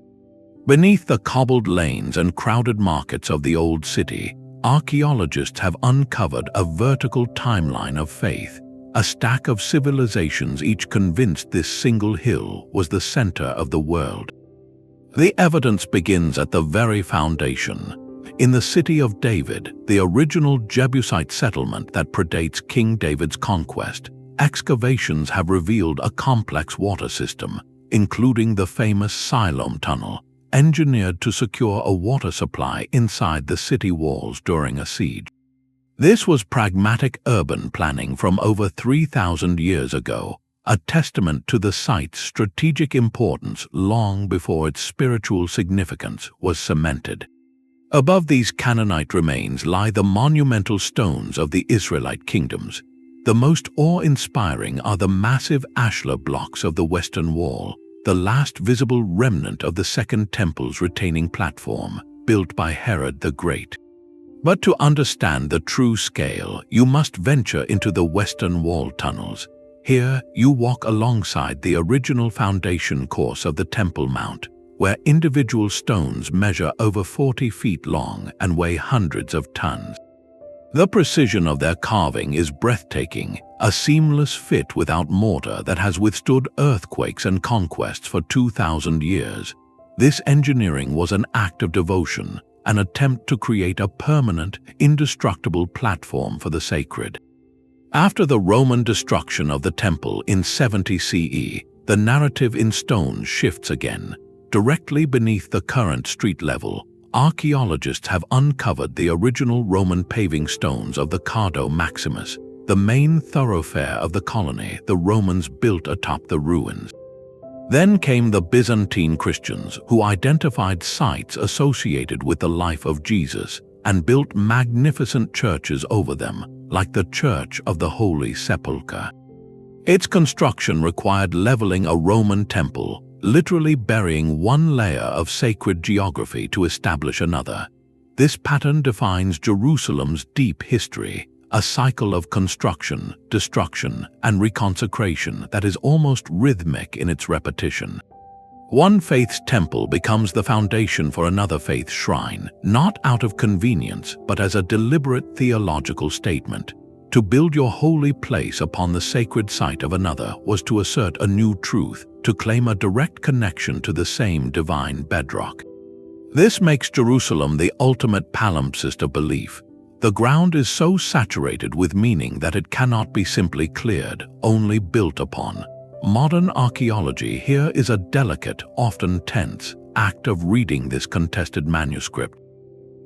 Beneath the cobbled lanes and crowded markets of the old city, archaeologists have uncovered a vertical timeline of faith, a stack of civilizations each convinced this single hill was the center of the world. The evidence begins at the very foundation. In the city of David, the original Jebusite settlement that predates King David's conquest, excavations have revealed a complex water system, including the famous Siloam Tunnel, engineered to secure a water supply inside the city walls during a siege. This was pragmatic urban planning from over 3,000 years ago, a testament to the site's strategic importance long before its spiritual significance was cemented. Above these Canaanite remains lie the monumental stones of the Israelite kingdoms. The most awe-inspiring are the massive ashlar blocks of the Western Wall, the last visible remnant of the Second Temple's retaining platform, built by Herod the Great. But to understand the true scale, you must venture into the Western Wall tunnels. Here, you walk alongside the original foundation course of the Temple Mount, where individual stones measure over 40 feet long and weigh hundreds of tons. The precision of their carving is breathtaking, a seamless fit without mortar that has withstood earthquakes and conquests for 2,000 years. This engineering was an act of devotion, an attempt to create a permanent, indestructible platform for the sacred. After the Roman destruction of the temple in 70 CE, the narrative in stone shifts again. Directly beneath the current street level, archaeologists have uncovered the original Roman paving stones of the Cardo Maximus, the main thoroughfare of the colony the Romans built atop the ruins. Then came the Byzantine Christians, who identified sites associated with the life of Jesus and built magnificent churches over them, like the Church of the Holy Sepulchre. Its construction required leveling a Roman temple, literally burying one layer of sacred geography to establish another. This pattern defines Jerusalem's deep history, a cycle of construction, destruction, and reconsecration that is almost rhythmic in its repetition. One faith's temple becomes the foundation for another faith's shrine, not out of convenience, but as a deliberate theological statement. To build your holy place upon the sacred site of another was to assert a new truth, to claim a direct connection to the same divine bedrock. This makes Jerusalem the ultimate palimpsest of belief. The ground is so saturated with meaning that it cannot be simply cleared, only built upon. Modern archaeology here is a delicate, often tense, act of reading this contested manuscript.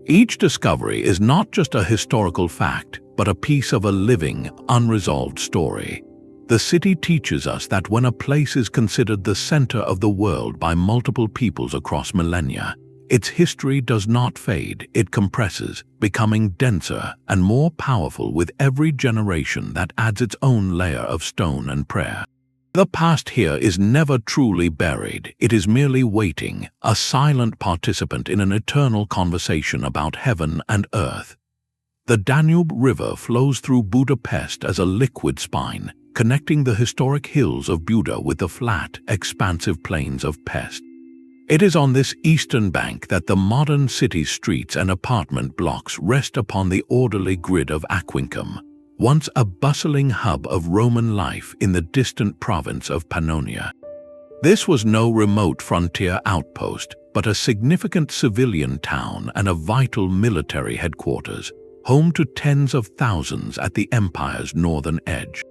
Each discovery is not just a historical fact, but a piece of a living, unresolved story. The city teaches us that when a place is considered the center of the world by multiple peoples across millennia, its history does not fade, it compresses, becoming denser and more powerful with every generation that adds its own layer of stone and prayer. The past here is never truly buried, it is merely waiting, a silent participant in an eternal conversation about heaven and earth. The Danube River flows through Budapest as a liquid spine, connecting the historic hills of Buda with the flat, expansive plains of Pest. It is on this eastern bank that the modern city's streets and apartment blocks rest upon the orderly grid of Aquincum, once a bustling hub of Roman life in the distant province of Pannonia. This was no remote frontier outpost, but a significant civilian town and a vital military headquarters, home to tens of thousands at the empire's northern edge.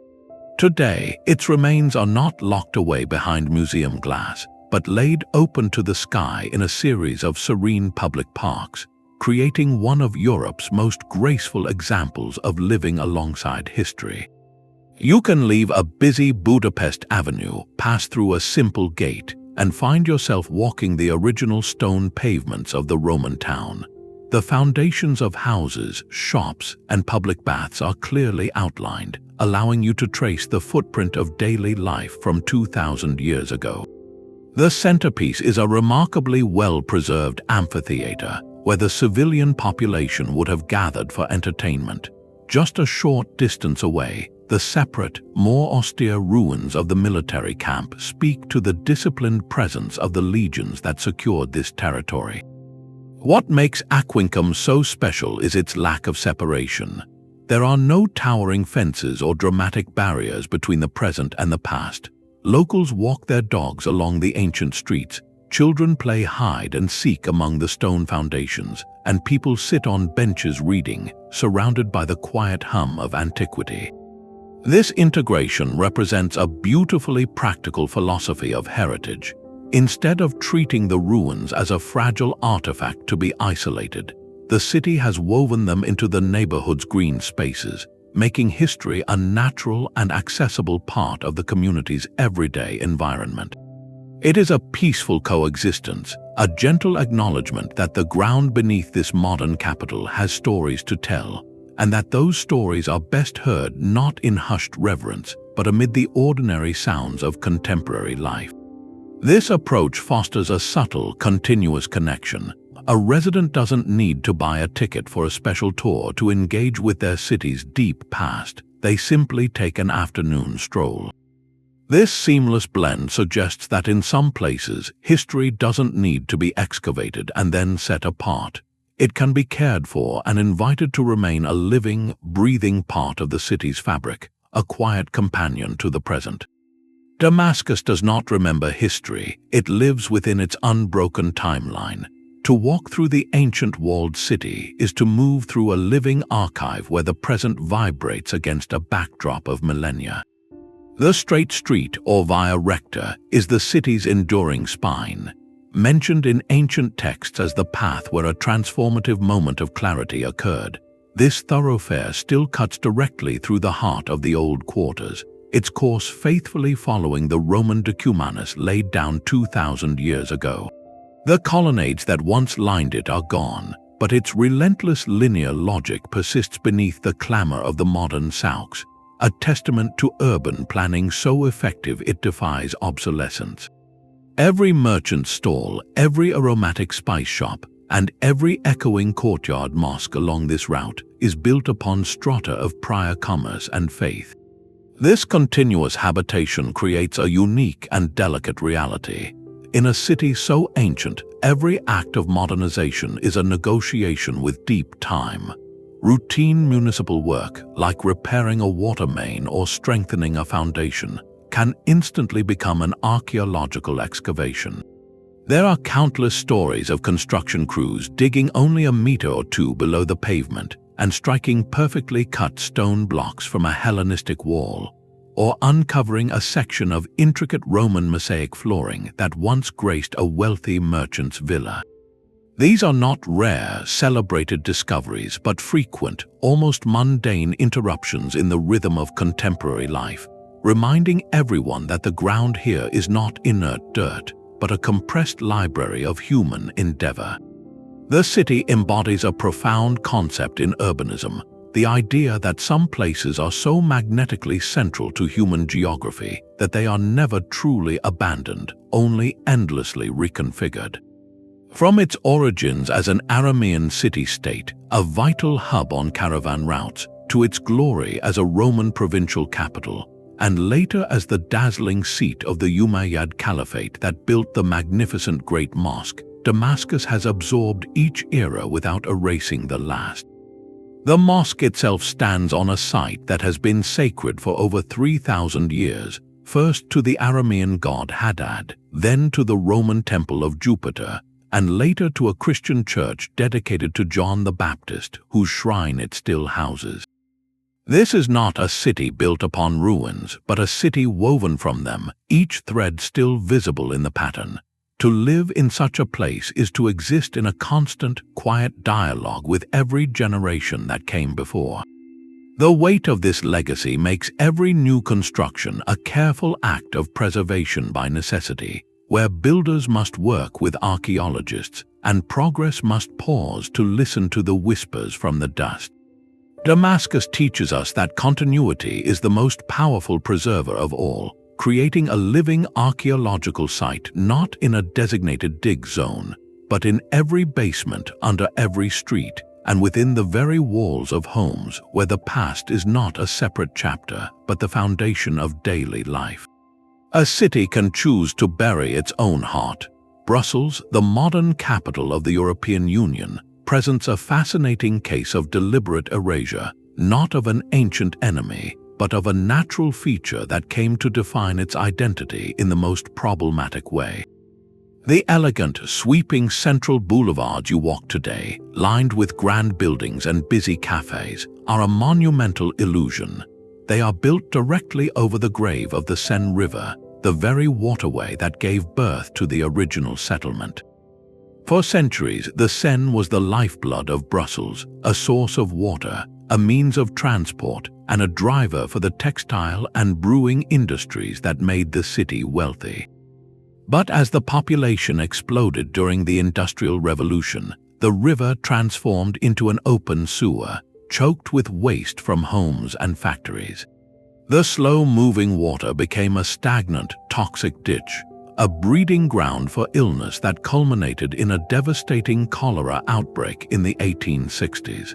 Today, its remains are not locked away behind museum glass, but laid open to the sky in a series of serene public parks, creating one of Europe's most graceful examples of living alongside history. You can leave a busy Budapest avenue, pass through a simple gate, and find yourself walking the original stone pavements of the Roman town. The foundations of houses, shops, and public baths are clearly outlined, allowing you to trace the footprint of daily life from 2,000 years ago. The centerpiece is a remarkably well-preserved amphitheater, where the civilian population would have gathered for entertainment. Just a short distance away, the separate, more austere ruins of the military camp speak to the disciplined presence of the legions that secured this territory. What makes Aquincum so special is its lack of separation. There are no towering fences or dramatic barriers between the present and the past. Locals walk their dogs along the ancient streets, Children play hide and seek among the stone foundations, and people sit on benches reading, surrounded by the quiet hum of antiquity. This integration represents a beautifully practical philosophy of heritage. Instead of treating the ruins as a fragile artifact to be isolated, the city has woven them into the neighborhood's green spaces, making history a natural and accessible part of the community's everyday environment. It is a peaceful coexistence, a gentle acknowledgement that the ground beneath this modern capital has stories to tell, and that those stories are best heard not in hushed reverence, but amid the ordinary sounds of contemporary life. This approach fosters a subtle, continuous connection. A resident doesn't need to buy a ticket for a special tour to engage with their city's deep past. They simply take an afternoon stroll. This seamless blend suggests that in some places, history doesn't need to be excavated and then set apart. It can be cared for and invited to remain a living, breathing part of the city's fabric, a quiet companion to the present. Damascus does not remember history, it lives within its unbroken timeline. To walk through the ancient walled city is to move through a living archive where the present vibrates against a backdrop of millennia. The straight street, or via recta, is the city's enduring spine, mentioned in ancient texts as the path where a transformative moment of clarity occurred. This thoroughfare still cuts directly through the heart of the old quarters, its course faithfully following the Roman decumanus laid down 2,000 years ago. The colonnades that once lined it are gone, but its relentless linear logic persists beneath the clamor of the modern souks, a testament to urban planning so effective it defies obsolescence. Every merchant stall, every aromatic spice shop, and every echoing courtyard mosque along this route is built upon strata of prior commerce and faith. This continuous habitation creates a unique and delicate reality. In a city so ancient, every act of modernization is a negotiation with deep time. Routine municipal work, like repairing a water main or strengthening a foundation, can instantly become an archaeological excavation. There are countless stories of construction crews digging only a meter or two below the pavement and striking perfectly cut stone blocks from a Hellenistic wall, or uncovering a section of intricate Roman mosaic flooring that once graced a wealthy merchant's villa. These are not rare, celebrated discoveries, but frequent, almost mundane interruptions in the rhythm of contemporary life, reminding everyone that the ground here is not inert dirt, but a compressed library of human endeavor. The city embodies a profound concept in urbanism, the idea that some places are so magnetically central to human geography that they are never truly abandoned, only endlessly reconfigured. From its origins as an Aramean city-state, a vital hub on caravan routes, to its glory as a Roman provincial capital, and later as the dazzling seat of the Umayyad Caliphate that built the magnificent Great Mosque, Damascus has absorbed each era without erasing the last. The mosque itself stands on a site that has been sacred for over 3,000 years, first to the Aramean god Hadad, then to the Roman temple of Jupiter, and later to a Christian church dedicated to John the Baptist, whose shrine it still houses. This is not a city built upon ruins, but a city woven from them, each thread still visible in the pattern. To live in such a place is to exist in a constant, quiet dialogue with every generation that came before. The weight of this legacy makes every new construction a careful act of preservation by necessity, where builders must work with archaeologists and progress must pause to listen to the whispers from the dust. Damascus teaches us that continuity is the most powerful preserver of all, creating a living archaeological site not in a designated dig zone, but in every basement, under every street, and within the very walls of homes where the past is not a separate chapter, but the foundation of daily life. A city can choose to bury its own heart. Brussels, the modern capital of the European Union, presents a fascinating case of deliberate erasure, not of an ancient enemy, but of a natural feature that came to define its identity in the most problematic way. The elegant, sweeping central boulevards you walk today, lined with grand buildings and busy cafes, are a monumental illusion. They are built directly over the grave of the Seine River, the very waterway that gave birth to the original settlement. For centuries, the Seine was the lifeblood of Brussels, a source of water, a means of transport, and a driver for the textile and brewing industries that made the city wealthy. But as the population exploded during the Industrial Revolution, the river transformed into an open sewer, choked with waste from homes and factories. The slow-moving water became a stagnant, toxic ditch, a breeding ground for illness that culminated in a devastating cholera outbreak in the 1860s.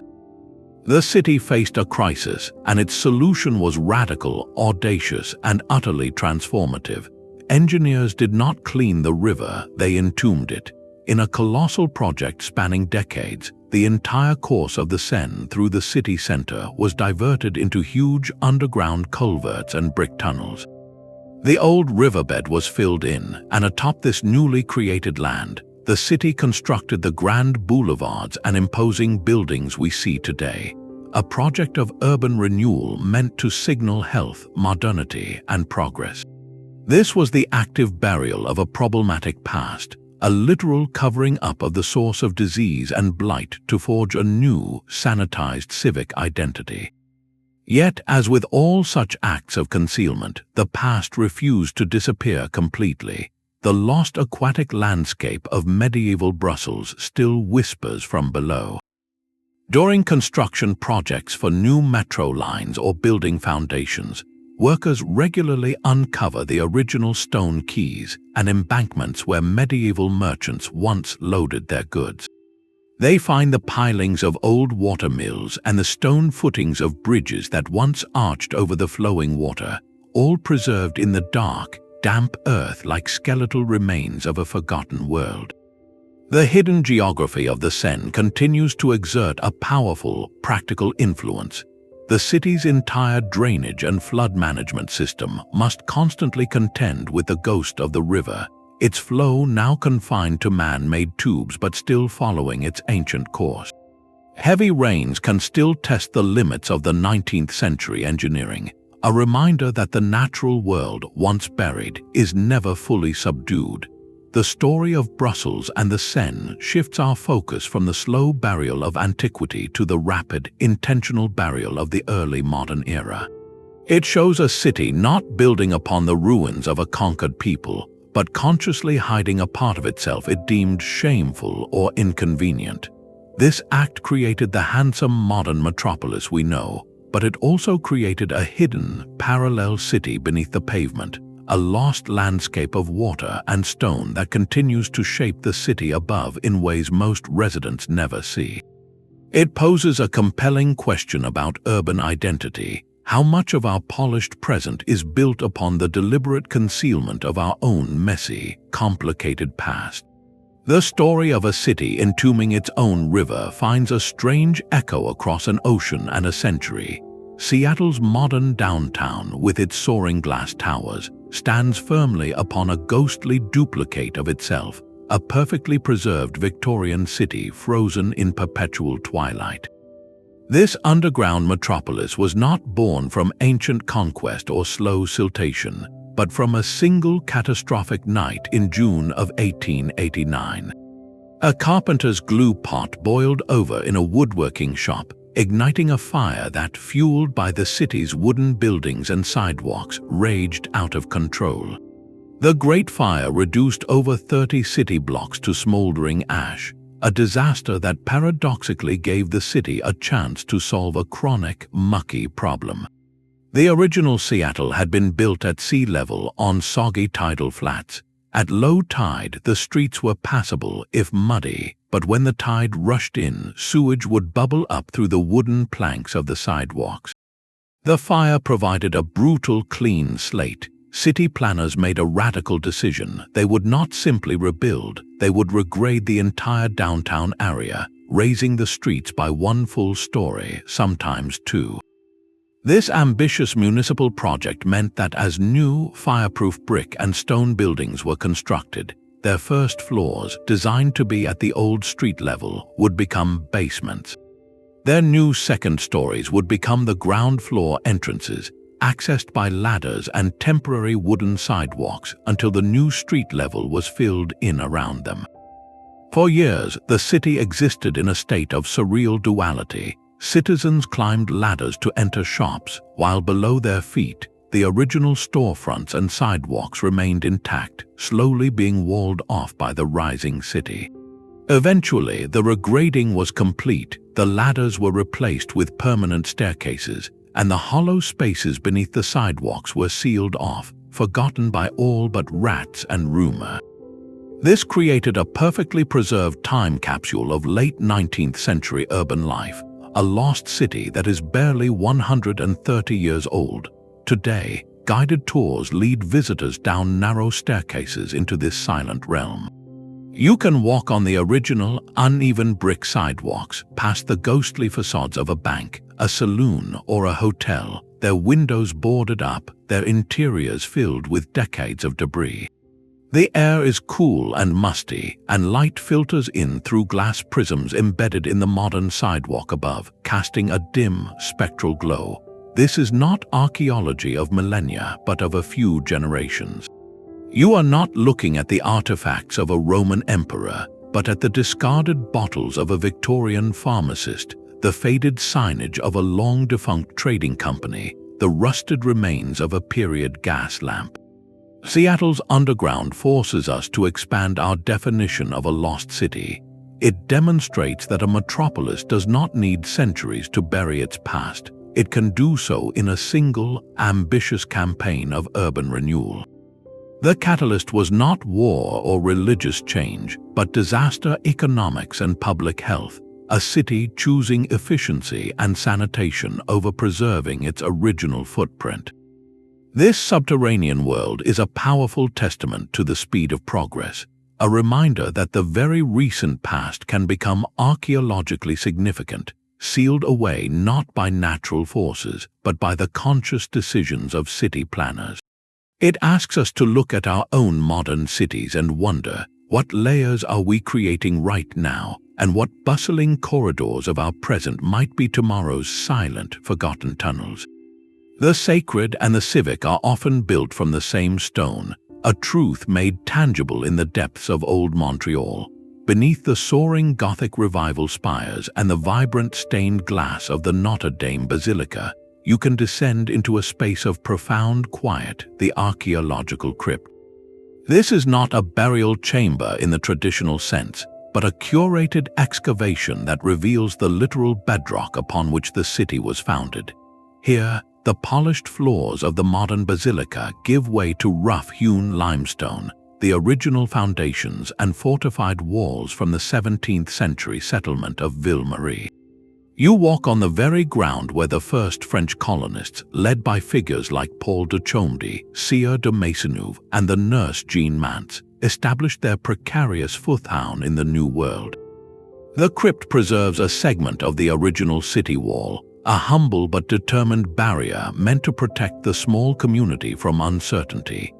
The city faced a crisis, and its solution was radical, audacious, and utterly transformative. Engineers did not clean the river, they entombed it. In a colossal project spanning decades, the entire course of the Seine through the city center was diverted into huge underground culverts and brick tunnels. The old riverbed was filled in, and atop this newly created land, the city constructed the grand boulevards and imposing buildings we see today, a project of urban renewal meant to signal health, modernity, and progress. This was the active burial of a problematic past, a literal covering up of the source of disease and blight to forge a new, sanitized civic identity. Yet, as with all such acts of concealment, the past refused to disappear completely. The lost aquatic landscape of medieval Brussels still whispers from below. During construction projects for new metro lines or building foundations, workers regularly uncover the original stone quays and embankments where medieval merchants once loaded their goods. They find the pilings of old water mills and the stone footings of bridges that once arched over the flowing water, all preserved in the dark, damp earth like skeletal remains of a forgotten world. The hidden geography of the Seine continues to exert a powerful, practical influence. The city's entire drainage and flood management system must constantly contend with the ghost of the river, its flow now confined to man-made tubes but still following its ancient course. Heavy rains can still test the limits of the 19th century engineering, a reminder that the natural world, once buried, is never fully subdued. The story of Brussels and the Seine shifts our focus from the slow burial of antiquity to the rapid, intentional burial of the early modern era. It shows a city not building upon the ruins of a conquered people, but consciously hiding a part of itself it deemed shameful or inconvenient. This act created the handsome modern metropolis we know, but it also created a hidden, parallel city beneath the pavement, a lost landscape of water and stone that continues to shape the city above in ways most residents never see. It poses a compelling question about urban identity. How much of our polished present is built upon the deliberate concealment of our own messy, complicated past? The story of a city entombing its own river finds a strange echo across an ocean and a century. Seattle's modern downtown, with its soaring glass towers, stands firmly upon a ghostly duplicate of itself, a perfectly preserved Victorian city frozen in perpetual twilight. This underground metropolis was not born from ancient conquest or slow siltation, but from a single catastrophic night in June of 1889. A carpenter's glue pot boiled over in a woodworking shop, igniting a fire that, fueled by the city's wooden buildings and sidewalks, raged out of control. The Great Fire reduced over 30 city blocks to smoldering ash, a disaster that paradoxically gave the city a chance to solve a chronic, mucky problem. The original Seattle had been built at sea level on soggy tidal flats. At low tide, the streets were passable if muddy, but when the tide rushed in, sewage would bubble up through the wooden planks of the sidewalks. The fire provided a brutal, clean slate. City planners made a radical decision. They would not simply rebuild, they would regrade the entire downtown area, raising the streets by one full story, sometimes two. This ambitious municipal project meant that as new, fireproof brick and stone buildings were constructed, their first floors, designed to be at the old street level, would become basements. Their new second stories would become the ground floor entrances, accessed by ladders and temporary wooden sidewalks until the new street level was filled in around them. For years, the city existed in a state of surreal duality. Citizens climbed ladders to enter shops, while below their feet, the original storefronts and sidewalks remained intact, slowly being walled off by the rising city. Eventually, the regrading was complete, the ladders were replaced with permanent staircases, and the hollow spaces beneath the sidewalks were sealed off, forgotten by all but rats and rumor. This created a perfectly preserved time capsule of late 19th century urban life, a lost city that is barely 130 years old. Today, guided tours lead visitors down narrow staircases into this silent realm. You can walk on the original, uneven brick sidewalks, past the ghostly facades of a bank, a saloon, or a hotel, their windows boarded up, their interiors filled with decades of debris. The air is cool and musty, and light filters in through glass prisms embedded in the modern sidewalk above, casting a dim, spectral glow. This is not archaeology of millennia, but of a few generations. You are not looking at the artifacts of a Roman emperor, but at the discarded bottles of a Victorian pharmacist, the faded signage of a long-defunct trading company, the rusted remains of a period gas lamp. Seattle's underground forces us to expand our definition of a lost city. It demonstrates that a metropolis does not need centuries to bury its past. It can do so in a single, ambitious campaign of urban renewal. The catalyst was not war or religious change, but disaster economics and public health, a city choosing efficiency and sanitation over preserving its original footprint. This subterranean world is a powerful testament to the speed of progress, a reminder that the very recent past can become archaeologically significant, sealed away not by natural forces, but by the conscious decisions of city planners. It asks us to look at our own modern cities and wonder, what layers are we creating right now, and what bustling corridors of our present might be tomorrow's silent, forgotten tunnels. The sacred and the civic are often built from the same stone, a truth made tangible in the depths of old Montreal. Beneath the soaring Gothic Revival spires and the vibrant stained glass of the Notre Dame Basilica, you can descend into a space of profound quiet, the archaeological crypt. This is not a burial chamber in the traditional sense, but a curated excavation that reveals the literal bedrock upon which the city was founded. Here, the polished floors of the modern basilica give way to rough-hewn limestone, the original foundations and fortified walls from the 17th century settlement of Ville-Marie. You walk on the very ground where the first French colonists, led by figures like Paul de Chomedy, Sieur de Maisonneuve, and the nurse Jean Mance, established their precarious foothold in the New World. The crypt preserves a segment of the original city wall, a humble but determined barrier meant to protect the small community from uncertainty.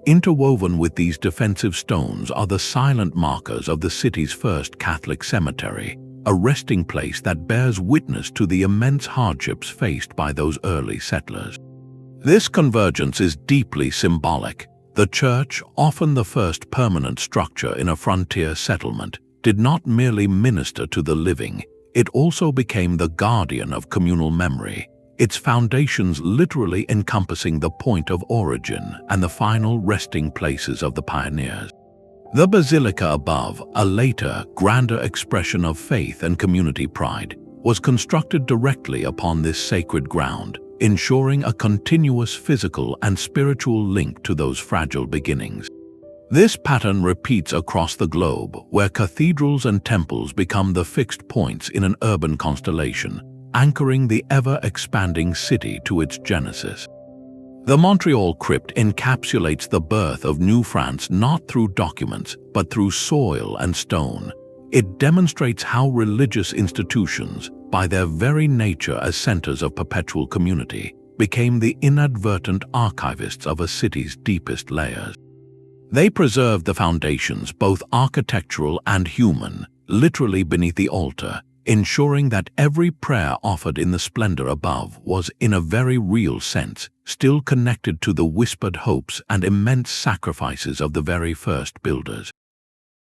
Interwoven with these defensive stones are the silent markers of the city's first Catholic cemetery, a resting place that bears witness to the immense hardships faced by those early settlers. This convergence is deeply symbolic. The church, often the first permanent structure in a frontier settlement, did not merely minister to the living, it also became the guardian of communal memory, its foundations literally encompassing the point of origin and the final resting places of the pioneers. The basilica above, a later, grander expression of faith and community pride, was constructed directly upon this sacred ground, ensuring a continuous physical and spiritual link to those fragile beginnings. This pattern repeats across the globe, where cathedrals and temples become the fixed points in an urban constellation, anchoring the ever-expanding city to its genesis. The Montreal crypt encapsulates the birth of New France not through documents, but through soil and stone. It demonstrates how religious institutions, by their very nature as centers of perpetual community, became the inadvertent archivists of a city's deepest layers. They preserved the foundations, both architectural and human, literally beneath the altar, ensuring that every prayer offered in the splendor above was, in a very real sense, still connected to the whispered hopes and immense sacrifices of the very first builders.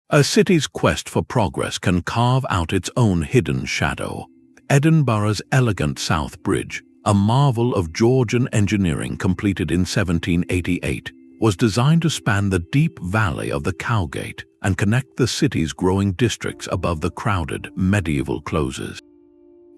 A city's quest for progress can carve out its own hidden shadow. Edinburgh's elegant South Bridge, a marvel of Georgian engineering completed in 1788, was designed to span the deep valley of the Cowgate and connect the city's growing districts above the crowded medieval closes.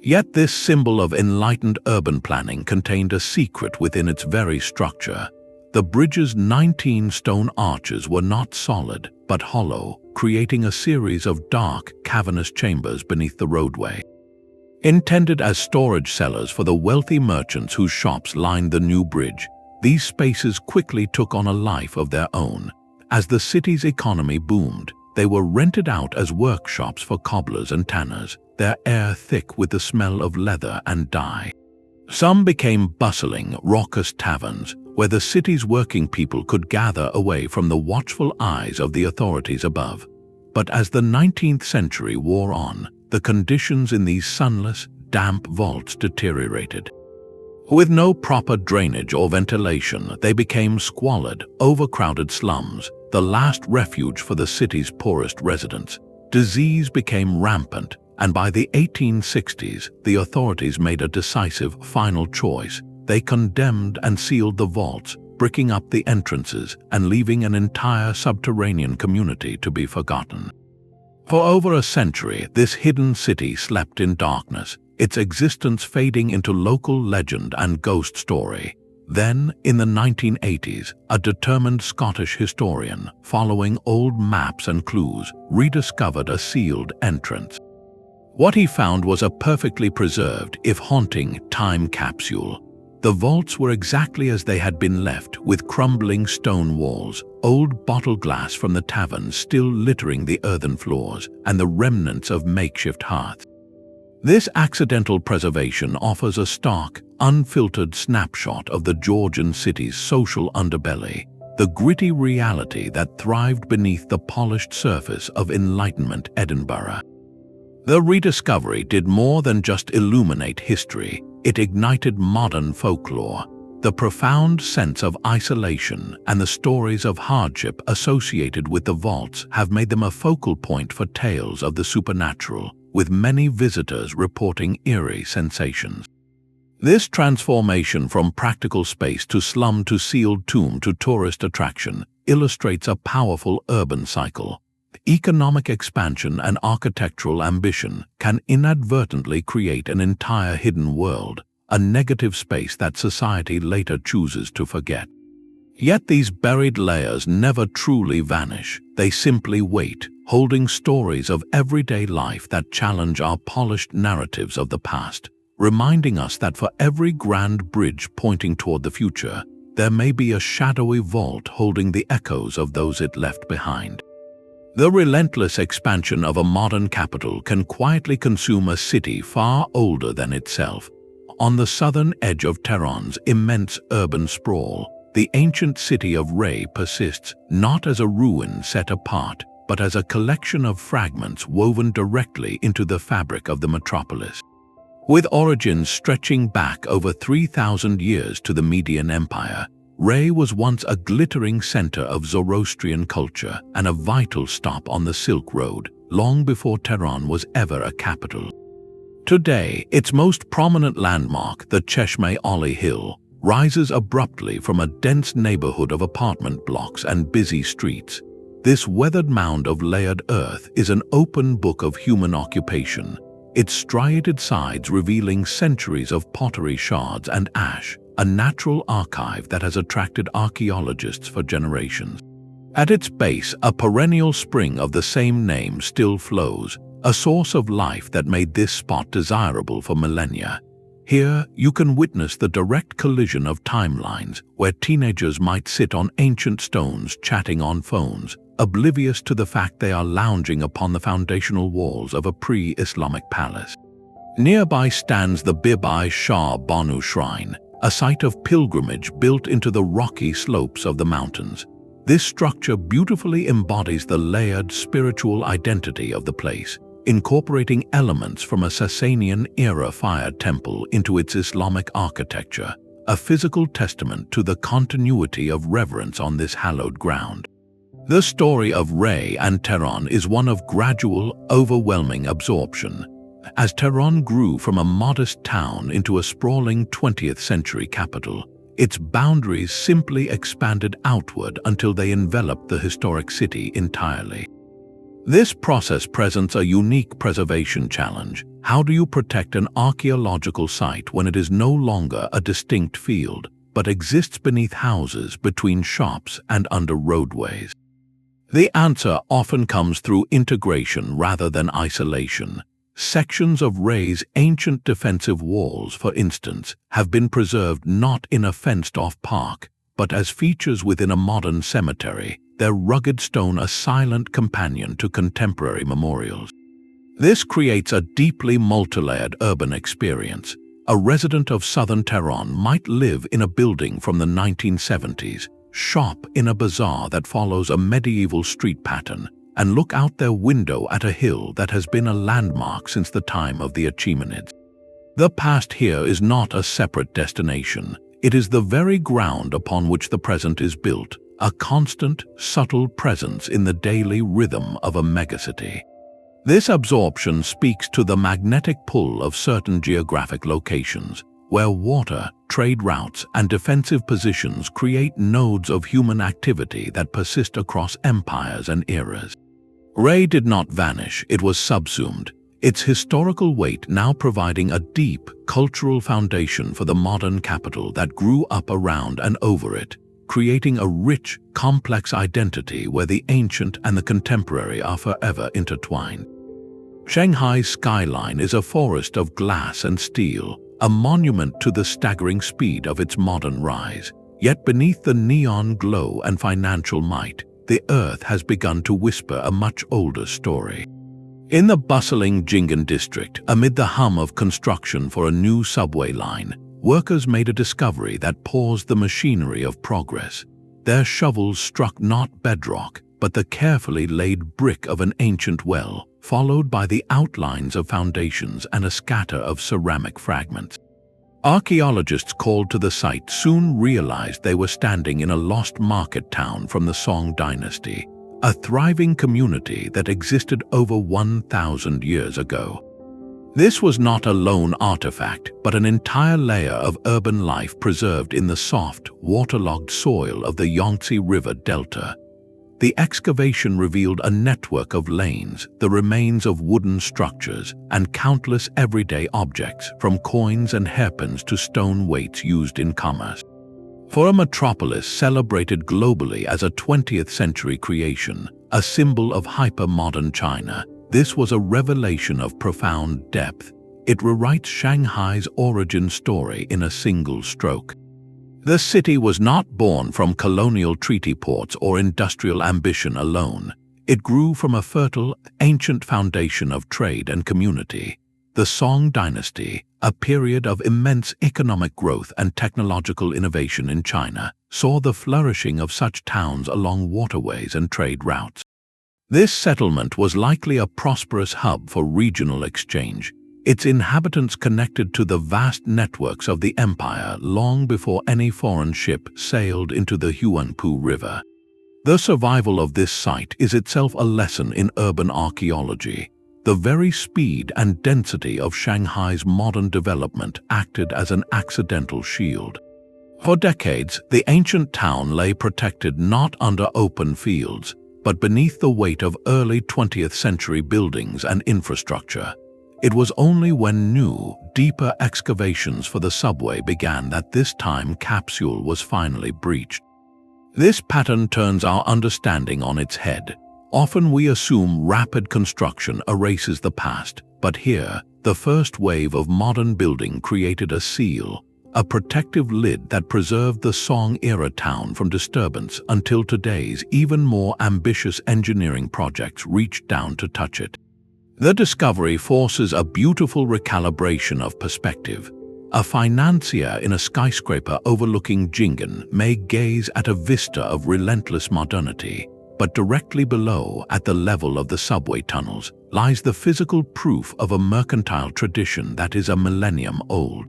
Yet this symbol of enlightened urban planning contained a secret within its very structure. The bridge's 19 stone arches were not solid, but hollow, creating a series of dark, cavernous chambers beneath the roadway. Intended as storage cellars for the wealthy merchants whose shops lined the new bridge, these spaces quickly took on a life of their own. As the city's economy boomed, they were rented out as workshops for cobblers and tanners, their air thick with the smell of leather and dye. Some became bustling, raucous taverns, where the city's working people could gather away from the watchful eyes of the authorities above. But as the 19th century wore on, the conditions in these sunless, damp vaults deteriorated. With no proper drainage or ventilation, they became squalid, overcrowded slums, the last refuge for the city's poorest residents. Disease became rampant, and by the 1860s, the authorities made a decisive, final choice. They condemned and sealed the vaults, bricking up the entrances and leaving an entire subterranean community to be forgotten. For over a century, this hidden city slept in darkness, its existence fading into local legend and ghost story. Then, in the 1980s, a determined Scottish historian, following old maps and clues, rediscovered a sealed entrance. What he found was a perfectly preserved, if haunting, time capsule. The vaults were exactly as they had been left, with crumbling stone walls, old bottle glass from the taverns still littering the earthen floors, and the remnants of makeshift hearths. This accidental preservation offers a stark, unfiltered snapshot of the Georgian city's social underbelly, the gritty reality that thrived beneath the polished surface of Enlightenment Edinburgh. The rediscovery did more than just illuminate history. It ignited modern folklore. The profound sense of isolation and the stories of hardship associated with the vaults have made them a focal point for tales of the supernatural, with many visitors reporting eerie sensations. This transformation from practical space to slum to sealed tomb to tourist attraction illustrates a powerful urban cycle. Economic expansion and architectural ambition can inadvertently create an entire hidden world, a negative space that society later chooses to forget. Yet these buried layers never truly vanish. They simply wait, holding stories of everyday life that challenge our polished narratives of the past, reminding us that for every grand bridge pointing toward the future, there may be a shadowy vault holding the echoes of those it left behind. The relentless expansion of a modern capital can quietly consume a city far older than itself. On the southern edge of Tehran's immense urban sprawl, the ancient city of Ray persists not as a ruin set apart, but as a collection of fragments woven directly into the fabric of the metropolis. With origins stretching back over 3,000 years to the Median Empire, Ray was once a glittering center of Zoroastrian culture and a vital stop on the Silk Road, long before Tehran was ever a capital. Today, its most prominent landmark, the Cheshme Ali Hill, rises abruptly from a dense neighborhood of apartment blocks and busy streets. This weathered mound of layered earth is an open book of human occupation, its striated sides revealing centuries of pottery shards and ash, a natural archive that has attracted archaeologists for generations. At its base, a perennial spring of the same name still flows, a source of life that made this spot desirable for millennia. Here, you can witness the direct collision of timelines, where teenagers might sit on ancient stones chatting on phones, oblivious to the fact they are lounging upon the foundational walls of a pre-Islamic palace. Nearby stands the Bibi-Shah Banu Shrine, a site of pilgrimage built into the rocky slopes of the mountains. This structure beautifully embodies the layered spiritual identity of the place, incorporating elements from a Sasanian-era fire temple into its Islamic architecture, a physical testament to the continuity of reverence on this hallowed ground. The story of Ray and Tehran is one of gradual, overwhelming absorption. As Tehran grew from a modest town into a sprawling 20th-century capital, its boundaries simply expanded outward until they enveloped the historic city entirely. This process presents a unique preservation challenge. How do you protect an archaeological site when it is no longer a distinct field, but exists beneath houses, between shops, and under roadways? The answer often comes through integration rather than isolation. Sections of Ray's ancient defensive walls, for instance, have been preserved not in a fenced-off park, but as features within a modern cemetery, their rugged stone a silent companion to contemporary memorials. This creates a deeply multilayered urban experience. A resident of southern Tehran might live in a building from the 1970s, shop in a bazaar that follows a medieval street pattern, and look out their window at a hill that has been a landmark since the time of the Achaemenids. The past here is not a separate destination. It is the very ground upon which the present is built, a constant, subtle presence in the daily rhythm of a megacity. This absorption speaks to the magnetic pull of certain geographic locations, where water, trade routes, and defensive positions create nodes of human activity that persist across empires and eras. Ray did not vanish, it was subsumed, its historical weight now providing a deep, cultural foundation for the modern capital that grew up around and over it, creating a rich, complex identity where the ancient and the contemporary are forever intertwined. Shanghai's skyline is a forest of glass and steel, a monument to the staggering speed of its modern rise. Yet beneath the neon glow and financial might, the earth has begun to whisper a much older story. In the bustling Jingen district, amid the hum of construction for a new subway line, workers made a discovery that paused the machinery of progress. Their shovels struck not bedrock, but the carefully laid brick of an ancient well, followed by the outlines of foundations and a scatter of ceramic fragments. Archaeologists called to the site soon realized they were standing in a lost market town from the Song dynasty, a thriving community that existed over 1,000 years ago. This was not a lone artifact, but an entire layer of urban life preserved in the soft, waterlogged soil of the Yangtze River Delta. The excavation revealed a network of lanes, the remains of wooden structures, and countless everyday objects, from coins and hairpins to stone weights used in commerce. For a metropolis celebrated globally as a 20th-century creation, a symbol of hyper-modern China, this was a revelation of profound depth. It rewrites Shanghai's origin story in a single stroke. The city was not born from colonial treaty ports or industrial ambition alone. It grew from a fertile, ancient foundation of trade and community. The Song dynasty, a period of immense economic growth and technological innovation in China, saw the flourishing of such towns along waterways and trade routes. This settlement was likely a prosperous hub for regional exchange, its inhabitants connected to the vast networks of the empire long before any foreign ship sailed into the Huangpu River. The survival of this site is itself a lesson in urban archaeology. The very speed and density of Shanghai's modern development acted as an accidental shield. For decades, the ancient town lay protected not under open fields, but beneath the weight of early 20th-century buildings and infrastructure. It was only when new, deeper excavations for the subway began that this time capsule was finally breached. This pattern turns our understanding on its head. Often we assume rapid construction erases the past, but here, the first wave of modern building created a seal, a protective lid that preserved the Song-era town from disturbance until today's even more ambitious engineering projects reached down to touch it. The discovery forces a beautiful recalibration of perspective. A financier in a skyscraper overlooking Jingen may gaze at a vista of relentless modernity, but directly below, at the level of the subway tunnels, lies the physical proof of a mercantile tradition that is a millennium old.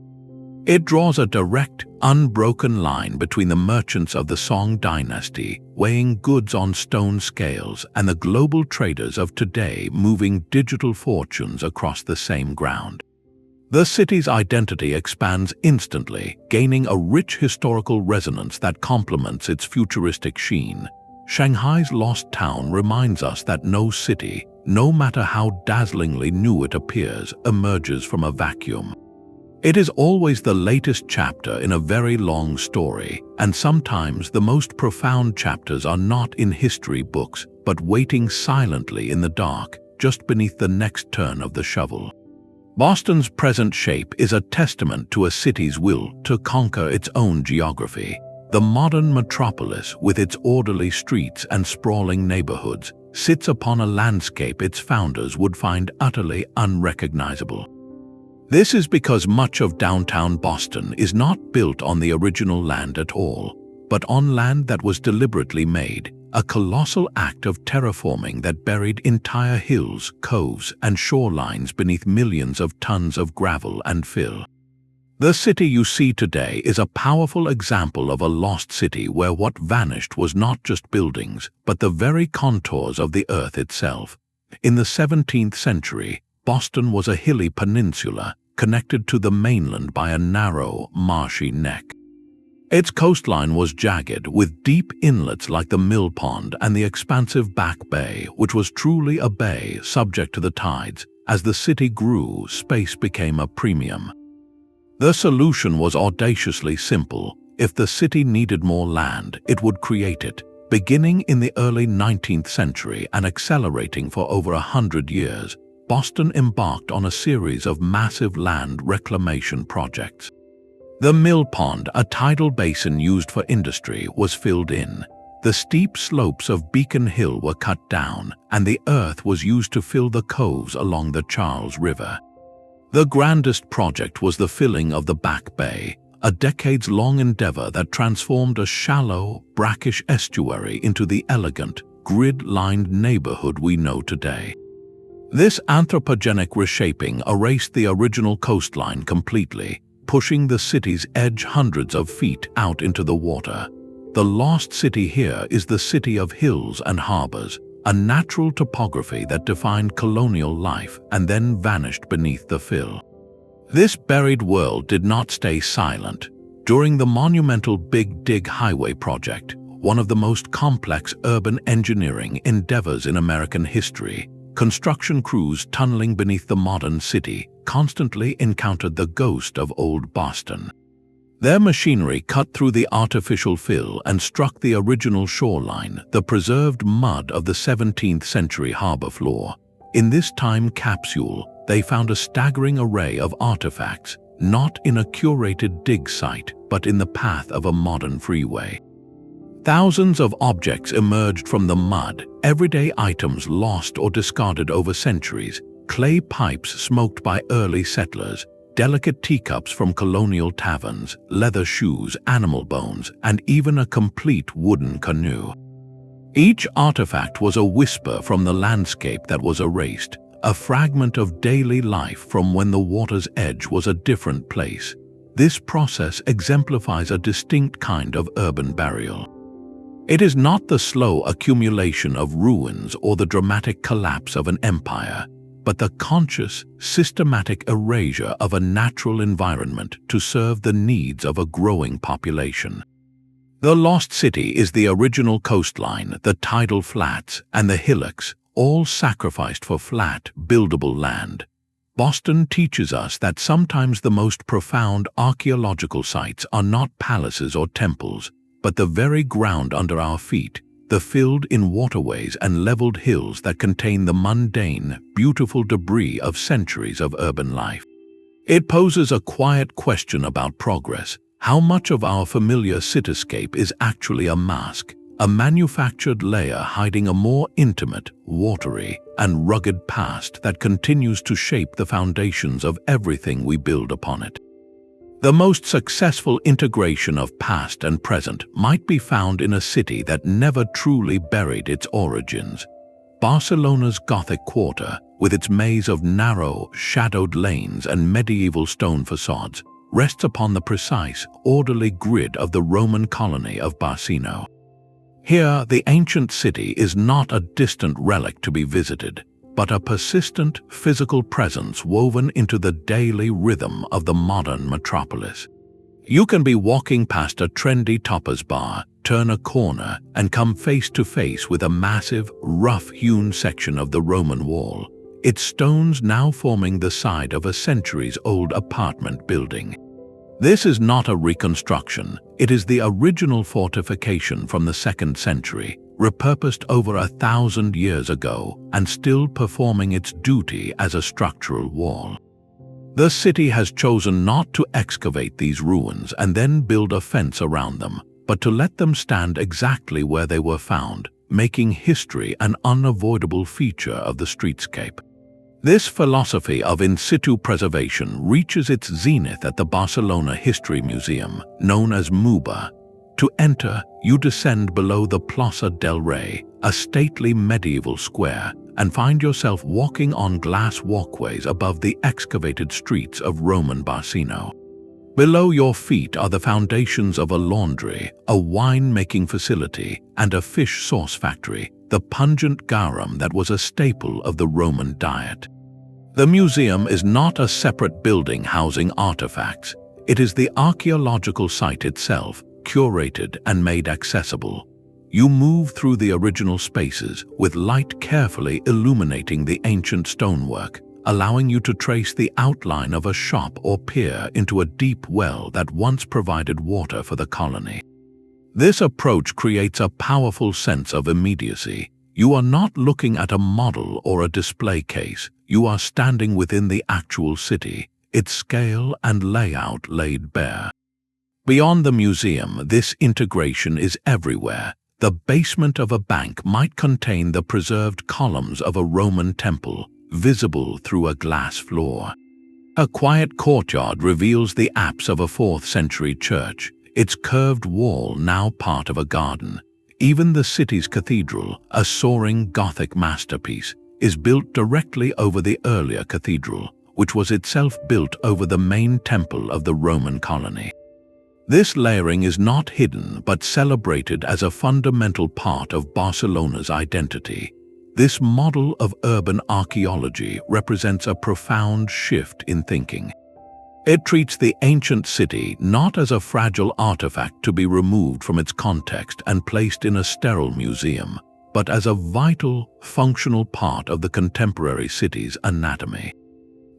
It draws a direct, unbroken line between the merchants of the Song dynasty, weighing goods on stone scales, and the global traders of today moving digital fortunes across the same ground. The city's identity expands instantly, gaining a rich historical resonance that complements its futuristic sheen. Shanghai's lost town reminds us that no city, no matter how dazzlingly new it appears, emerges from a vacuum. It is always the latest chapter in a very long story, and sometimes the most profound chapters are not in history books, but waiting silently in the dark, just beneath the next turn of the shovel. Boston's present shape is a testament to a city's will to conquer its own geography. The modern metropolis, with its orderly streets and sprawling neighborhoods, sits upon a landscape its founders would find utterly unrecognizable. This is because much of downtown Boston is not built on the original land at all, but on land that was deliberately made, a colossal act of terraforming that buried entire hills, coves, and shorelines beneath millions of tons of gravel and fill. The city you see today is a powerful example of a lost city where what vanished was not just buildings, but the very contours of the earth itself. In the 17th century, Boston was a hilly peninsula, connected to the mainland by a narrow, marshy neck. Its coastline was jagged, with deep inlets like the Mill Pond and the expansive Back Bay, which was truly a bay subject to the tides. As the city grew, space became a premium. The solution was audaciously simple. If the city needed more land, it would create it, beginning in the early 19th century and accelerating for over 100 years. Boston embarked on a series of massive land reclamation projects. The Mill Pond, a tidal basin used for industry, was filled in. The steep slopes of Beacon Hill were cut down, and the earth was used to fill the coves along the Charles River. The grandest project was the filling of the Back Bay, a decades-long endeavor that transformed a shallow, brackish estuary into the elegant, grid-lined neighborhood we know today. This anthropogenic reshaping erased the original coastline completely, pushing the city's edge hundreds of feet out into the water. The lost city here is the city of hills and harbors, a natural topography that defined colonial life and then vanished beneath the fill. This buried world did not stay silent. During the monumental Big Dig Highway project, one of the most complex urban engineering endeavors in American history, construction crews tunneling beneath the modern city constantly encountered the ghost of old Boston. Their machinery cut through the artificial fill and struck the original shoreline, the preserved mud of the 17th century harbor floor. In this time capsule, they found a staggering array of artifacts, not in a curated dig site, but in the path of a modern freeway. Thousands of objects emerged from the mud, everyday items lost or discarded over centuries, clay pipes smoked by early settlers, delicate teacups from colonial taverns, leather shoes, animal bones, and even a complete wooden canoe. Each artifact was a whisper from the landscape that was erased, a fragment of daily life from when the water's edge was a different place. This process exemplifies a distinct kind of urban burial. It is not the slow accumulation of ruins or the dramatic collapse of an empire, but the conscious, systematic erasure of a natural environment to serve the needs of a growing population. The lost city is the original coastline, the tidal flats, and the hillocks, all sacrificed for flat, buildable land. Boston teaches us that sometimes the most profound archaeological sites are not palaces or temples, but the very ground under our feet, the filled-in waterways and leveled hills that contain the mundane, beautiful debris of centuries of urban life. It poses a quiet question about progress. How much of our familiar cityscape is actually a mask, a manufactured layer hiding a more intimate, watery, and rugged past that continues to shape the foundations of everything we build upon it? The most successful integration of past and present might be found in a city that never truly buried its origins. Barcelona's Gothic quarter, with its maze of narrow, shadowed lanes and medieval stone facades, rests upon the precise, orderly grid of the Roman colony of Barcino. Here, the ancient city is not a distant relic to be visited, but a persistent physical presence woven into the daily rhythm of the modern metropolis. You can be walking past a trendy tapas bar, turn a corner, and come face to face with a massive, rough-hewn section of the Roman wall, its stones now forming the side of a centuries-old apartment building. This is not a reconstruction, it is the original fortification from the 2nd century, repurposed over 1,000 years ago and still performing its duty as a structural wall. The city has chosen not to excavate these ruins and then build a fence around them, but to let them stand exactly where they were found, making history an unavoidable feature of the streetscape. This philosophy of in situ preservation reaches its zenith at the Barcelona History Museum, known as MUBA. To enter, you descend below the Plaça del Rei, a stately medieval square, and find yourself walking on glass walkways above the excavated streets of Roman Barcino. Below your feet are the foundations of a laundry, a wine-making facility, and a fish sauce factory, the pungent garum that was a staple of the Roman diet. The museum is not a separate building housing artifacts. It is the archaeological site itself, curated and made accessible. You move through the original spaces, with light carefully illuminating the ancient stonework, allowing you to trace the outline of a shop or pier into a deep well that once provided water for the colony. This approach creates a powerful sense of immediacy. You are not looking at a model or a display case. You are standing within the actual city, its scale and layout laid bare. Beyond the museum, this integration is everywhere. The basement of a bank might contain the preserved columns of a Roman temple, visible through a glass floor. A quiet courtyard reveals the apse of a 4th century church, its curved wall now part of a garden. Even the city's cathedral, a soaring Gothic masterpiece, is built directly over the earlier cathedral, which was itself built over the main temple of the Roman colony. This layering is not hidden but celebrated as a fundamental part of Barcelona's identity. This model of urban archaeology represents a profound shift in thinking. It treats the ancient city not as a fragile artifact to be removed from its context and placed in a sterile museum, but as a vital, functional part of the contemporary city's anatomy.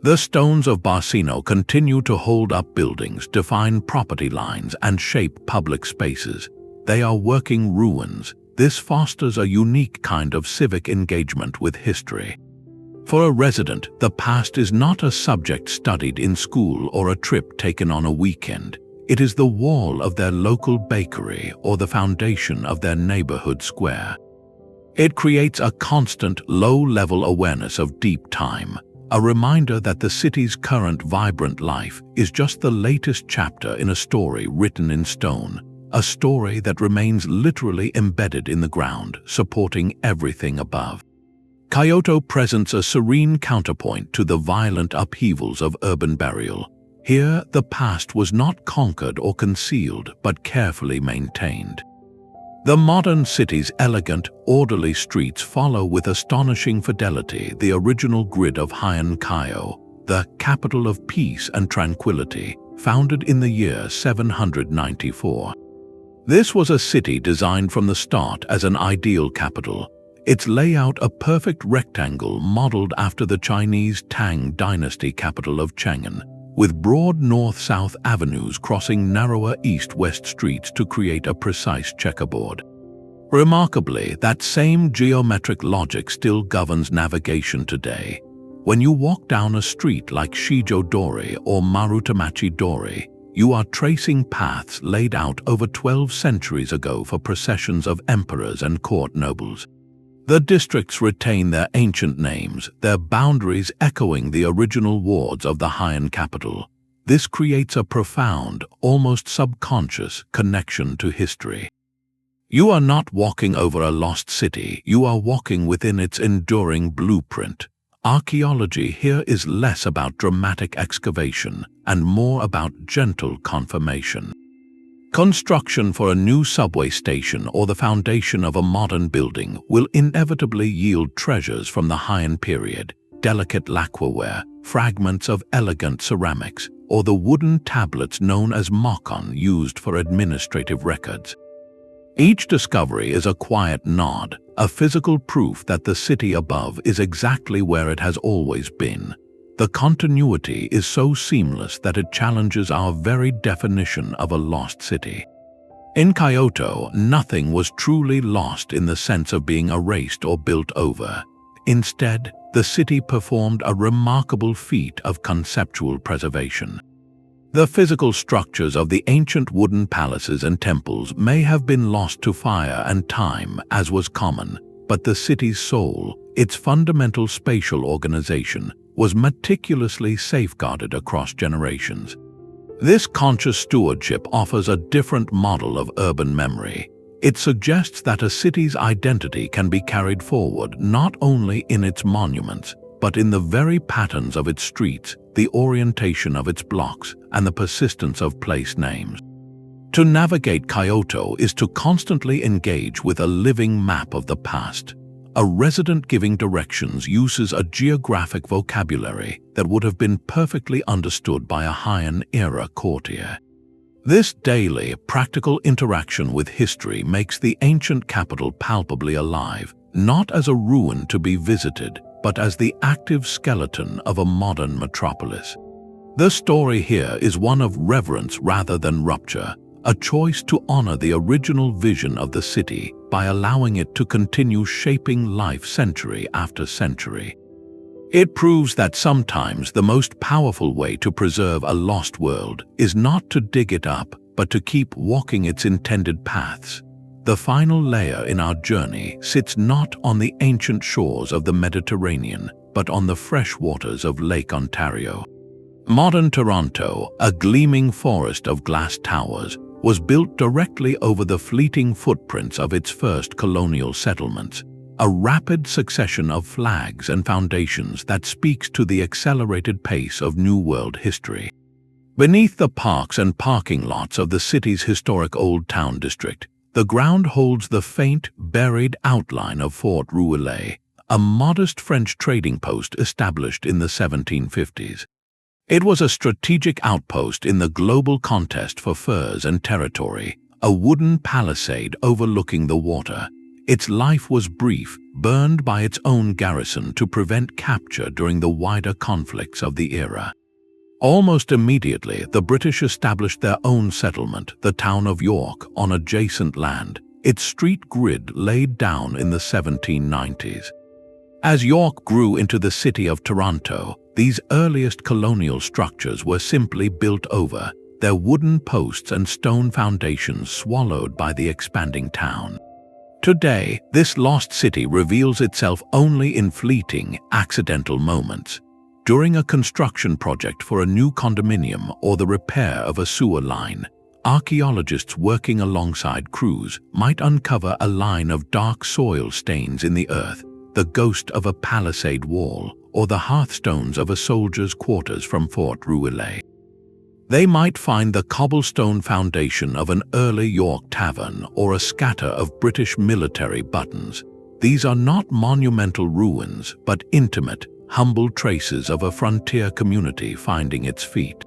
The stones of Barcino continue to hold up buildings, define property lines, and shape public spaces. They are working ruins. This fosters a unique kind of civic engagement with history. For a resident, the past is not a subject studied in school or a trip taken on a weekend. It is the wall of their local bakery or the foundation of their neighborhood square. It creates a constant, low-level awareness of deep time, a reminder that the city's current vibrant life is just the latest chapter in a story written in stone, a story that remains literally embedded in the ground, supporting everything above. Kyoto presents a serene counterpoint to the violent upheavals of urban burial. Here, the past was not conquered or concealed, but carefully maintained. The modern city's elegant, orderly streets follow with astonishing fidelity the original grid of Heian Cairo, the capital of peace and tranquility, founded in the year 794. This was a city designed from the start as an ideal capital, its layout a perfect rectangle modeled after the Chinese Tang dynasty capital of Chang'an, with broad north-south avenues crossing narrower east-west streets to create a precise checkerboard. Remarkably, that same geometric logic still governs navigation today. When you walk down a street like Shijo-dori or Marutamachi-dori, you are tracing paths laid out over 12 centuries ago for processions of emperors and court nobles. The districts retain their ancient names, their boundaries echoing the original wards of the Heian capital. This creates a profound, almost subconscious connection to history. You are not walking over a lost city, you are walking within its enduring blueprint. Archaeology here is less about dramatic excavation and more about gentle confirmation. Construction for a new subway station or the foundation of a modern building will inevitably yield treasures from the Heian period, delicate lacquerware, fragments of elegant ceramics, or the wooden tablets known as mokon used for administrative records. Each discovery is a quiet nod, a physical proof that the city above is exactly where it has always been. The continuity is so seamless that it challenges our very definition of a lost city. In Kyoto, nothing was truly lost in the sense of being erased or built over. Instead, the city performed a remarkable feat of conceptual preservation. The physical structures of the ancient wooden palaces and temples may have been lost to fire and time, as was common, but the city's soul, its fundamental spatial organization, was meticulously safeguarded across generations. This conscious stewardship offers a different model of urban memory. It suggests that a city's identity can be carried forward not only in its monuments, but in the very patterns of its streets, the orientation of its blocks, and the persistence of place names. To navigate Kyoto is to constantly engage with a living map of the past. A resident giving directions uses a geographic vocabulary that would have been perfectly understood by a Heian-era courtier. This daily, practical interaction with history makes the ancient capital palpably alive, not as a ruin to be visited, but as the active skeleton of a modern metropolis. The story here is one of reverence rather than rupture, a choice to honor the original vision of the city by allowing it to continue shaping life century after century. It proves that sometimes the most powerful way to preserve a lost world is not to dig it up, but to keep walking its intended paths. The final layer in our journey sits not on the ancient shores of the Mediterranean, but on the fresh waters of Lake Ontario. Modern Toronto, a gleaming forest of glass towers, was built directly over the fleeting footprints of its first colonial settlements, a rapid succession of flags and foundations that speaks to the accelerated pace of New World history. Beneath the parks and parking lots of the city's historic Old Town district, the ground holds the faint, buried outline of Fort Rouillé, a modest French trading post established in the 1750s. It was a strategic outpost in the global contest for furs and territory, a wooden palisade overlooking the water. Its life was brief, burned by its own garrison to prevent capture during the wider conflicts of the era. Almost immediately, the British established their own settlement, the town of York, on adjacent land, its street grid laid down in the 1790s. As York grew into the city of Toronto, these earliest colonial structures were simply built over, their wooden posts and stone foundations swallowed by the expanding town. Today, this lost city reveals itself only in fleeting, accidental moments. During a construction project for a new condominium or the repair of a sewer line, archaeologists working alongside crews might uncover a line of dark soil stains in the earth, the ghost of a palisade wall, or the hearthstones of a soldier's quarters from Fort Rouillé. They might find the cobblestone foundation of an early York tavern or a scatter of British military buttons. These are not monumental ruins, but intimate, humble traces of a frontier community finding its feet.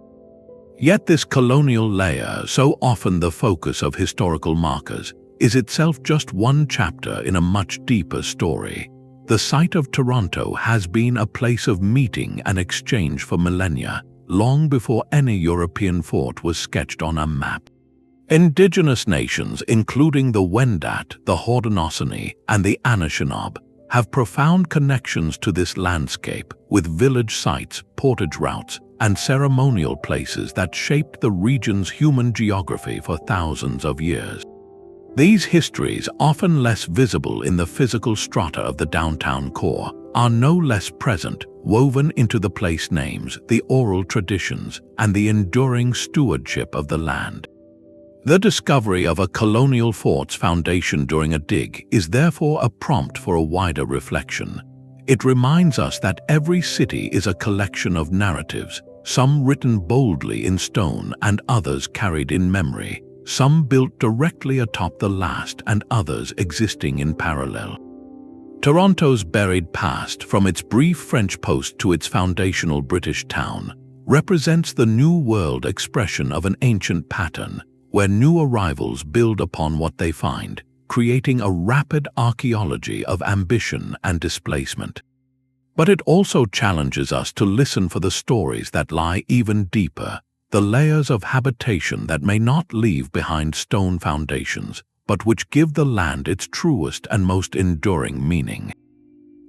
Yet this colonial layer, so often the focus of historical markers, is itself just one chapter in a much deeper story. The site of Toronto has been a place of meeting and exchange for millennia, long before any European fort was sketched on a map. Indigenous nations, including the Wendat, the Haudenosaunee, and the Anishinaabe, have profound connections to this landscape, with village sites, portage routes, and ceremonial places that shaped the region's human geography for thousands of years. These histories, often less visible in the physical strata of the downtown core, are no less present, woven into the place names, the oral traditions, and the enduring stewardship of the land. The discovery of a colonial fort's foundation during a dig is therefore a prompt for a wider reflection. It reminds us that every city is a collection of narratives, some written boldly in stone and others carried in memory, some built directly atop the last and others existing in parallel. Toronto's buried past, from its brief French post to its foundational British town, represents the New World expression of an ancient pattern, where new arrivals build upon what they find, creating a rapid archaeology of ambition and displacement. But it also challenges us to listen for the stories that lie even deeper, the layers of habitation that may not leave behind stone foundations, but which give the land its truest and most enduring meaning.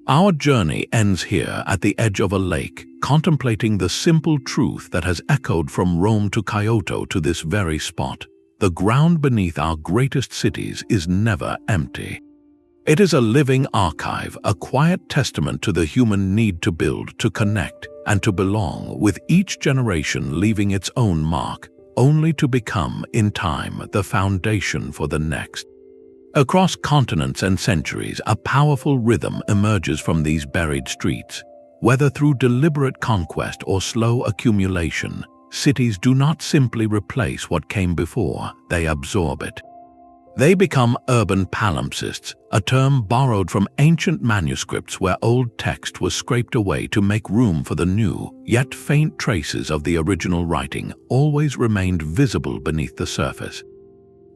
Our journey ends here at the edge of a lake, contemplating the simple truth that has echoed from Rome to Kyoto to this very spot. The ground beneath our greatest cities is never empty. It is a living archive, a quiet testament to the human need to build, to connect, and to belong, with each generation leaving its own mark, only to become, in time, the foundation for the next. Across continents and centuries, a powerful rhythm emerges from these buried streets. Whether through deliberate conquest or slow accumulation, cities do not simply replace what came before, they absorb it. They become urban palimpsests, a term borrowed from ancient manuscripts where old text was scraped away to make room for the new, yet faint traces of the original writing always remained visible beneath the surface.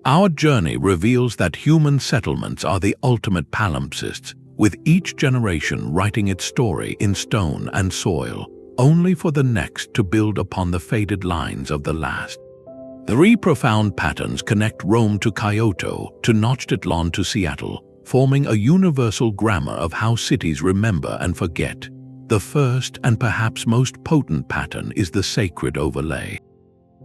Our journey reveals that human settlements are the ultimate palimpsests, with each generation writing its story in stone and soil, only for the next to build upon the faded lines of the last. Three profound patterns connect Rome to Kyoto, to Tenochtitlan to Seattle, forming a universal grammar of how cities remember and forget. The first and perhaps most potent pattern is the sacred overlay.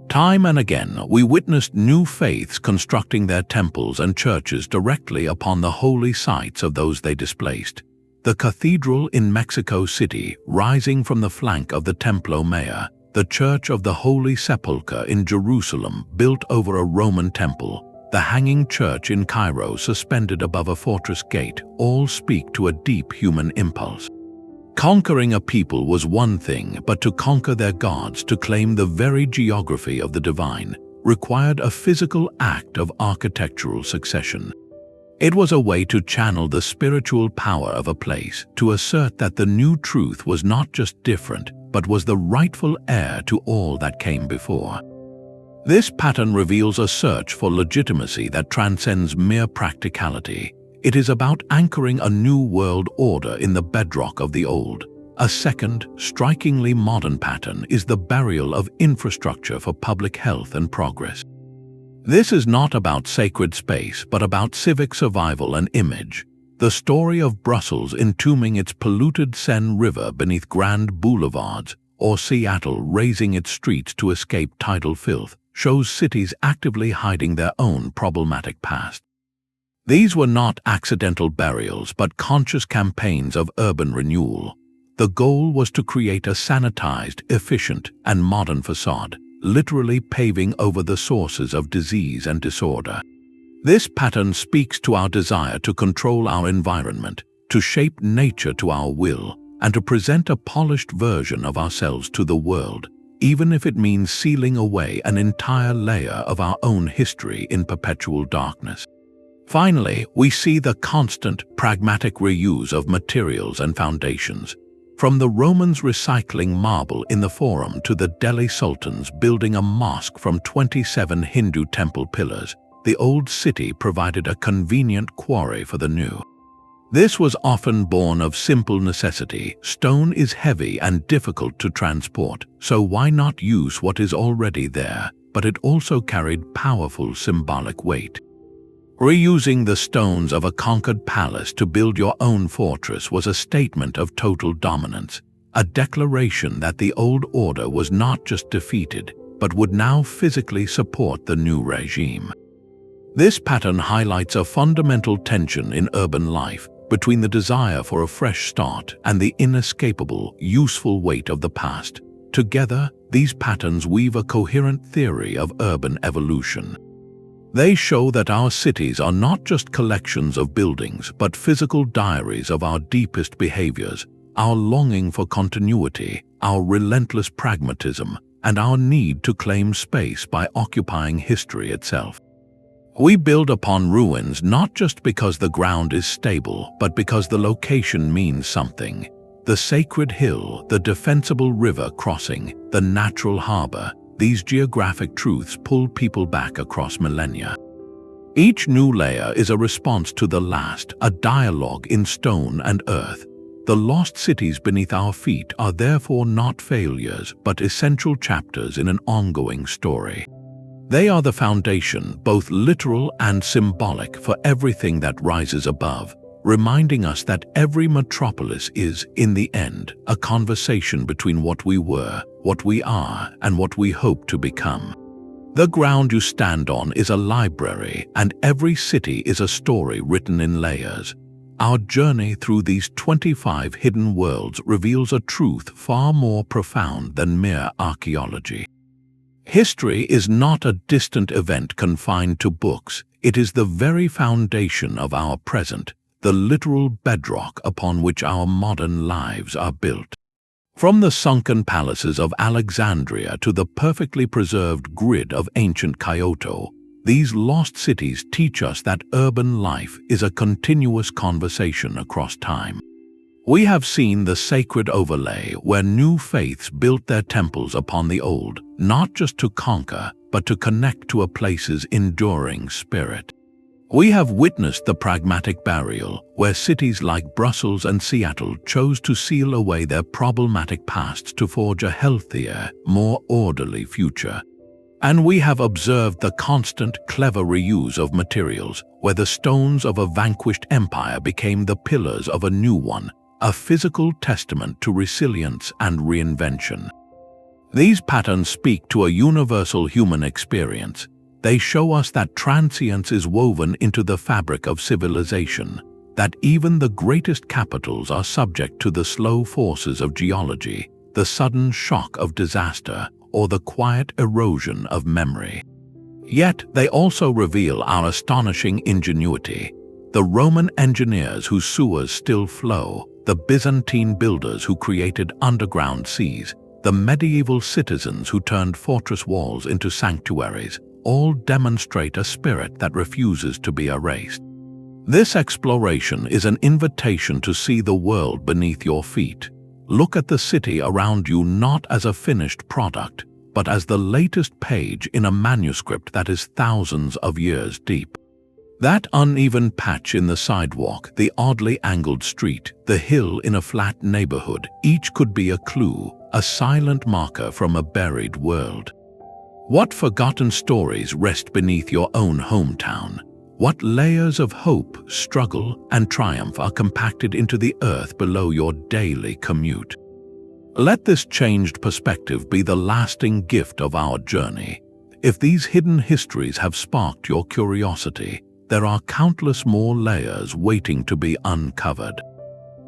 Time and again, we witnessed new faiths constructing their temples and churches directly upon the holy sites of those they displaced. The cathedral in Mexico City, rising from the flank of the Templo Mayor, the Church of the Holy Sepulchre in Jerusalem, built over a Roman temple, the hanging church in Cairo suspended above a fortress gate, all speak to a deep human impulse. Conquering a people was one thing, but to conquer their gods, to claim the very geography of the divine, required a physical act of architectural succession. It was a way to channel the spiritual power of a place, to assert that the new truth was not just different, but was the rightful heir to all that came before. This pattern reveals a search for legitimacy that transcends mere practicality. It is about anchoring a new world order in the bedrock of the old. A second, strikingly modern pattern is the burial of infrastructure for public health and progress. This is not about sacred space, but about civic survival and image. The story of Brussels entombing its polluted Seine River beneath grand boulevards, or Seattle razing its streets to escape tidal filth, shows cities actively hiding their own problematic past. These were not accidental burials, but conscious campaigns of urban renewal. The goal was to create a sanitized, efficient, and modern facade, literally paving over the sources of disease and disorder. This pattern speaks to our desire to control our environment, to shape nature to our will, and to present a polished version of ourselves to the world, even if it means sealing away an entire layer of our own history in perpetual darkness. Finally, we see the constant, pragmatic reuse of materials and foundations. From the Romans recycling marble in the Forum to the Delhi Sultans building a mosque from 27 Hindu temple pillars, the old city provided a convenient quarry for the new. This was often born of simple necessity. Stone is heavy and difficult to transport, so why not use what is already there? But it also carried powerful symbolic weight. Reusing the stones of a conquered palace to build your own fortress was a statement of total dominance, a declaration that the old order was not just defeated, but would now physically support the new regime. This pattern highlights a fundamental tension in urban life between the desire for a fresh start and the inescapable, useful weight of the past. Together, these patterns weave a coherent theory of urban evolution. They show that our cities are not just collections of buildings, but physical diaries of our deepest behaviors, our longing for continuity, our relentless pragmatism, and our need to claim space by occupying history itself. We build upon ruins not just because the ground is stable, but because the location means something. The sacred hill, the defensible river crossing, the natural harbor, these geographic truths pull people back across millennia. Each new layer is a response to the last, a dialogue in stone and earth. The lost cities beneath our feet are therefore not failures, but essential chapters in an ongoing story. They are the foundation, both literal and symbolic, for everything that rises above, reminding us that every metropolis is, in the end, a conversation between what we were, what we are, and what we hope to become. The ground you stand on is a library, and every city is a story written in layers. Our journey through these 25 hidden worlds reveals a truth far more profound than mere archaeology. History is not a distant event confined to books. It is the very foundation of our present, the literal bedrock upon which our modern lives are built. From the sunken palaces of Alexandria to the perfectly preserved grid of ancient Kyoto, these lost cities teach us that urban life is a continuous conversation across time. We have seen the sacred overlay where new faiths built their temples upon the old, not just to conquer, but to connect to a place's enduring spirit. We have witnessed the pragmatic burial, where cities like Brussels and Seattle chose to seal away their problematic pasts to forge a healthier, more orderly future. And we have observed the constant, clever reuse of materials, where the stones of a vanquished empire became the pillars of a new one, a physical testament to resilience and reinvention. These patterns speak to a universal human experience. They show us that transience is woven into the fabric of civilization, that even the greatest capitals are subject to the slow forces of geology, the sudden shock of disaster, or the quiet erosion of memory. Yet they also reveal our astonishing ingenuity. The Roman engineers whose sewers still flow, the Byzantine builders who created underground seas, the medieval citizens who turned fortress walls into sanctuaries, all demonstrate a spirit that refuses to be erased. This exploration is an invitation to see the world beneath your feet. Look at the city around you not as a finished product, but as the latest page in a manuscript that is thousands of years deep. That uneven patch in the sidewalk, the oddly angled street, the hill in a flat neighborhood, each could be a clue, a silent marker from a buried world. What forgotten stories rest beneath your own hometown? What layers of hope, struggle, and triumph are compacted into the earth below your daily commute? Let this changed perspective be the lasting gift of our journey. If these hidden histories have sparked your curiosity, there are countless more layers waiting to be uncovered.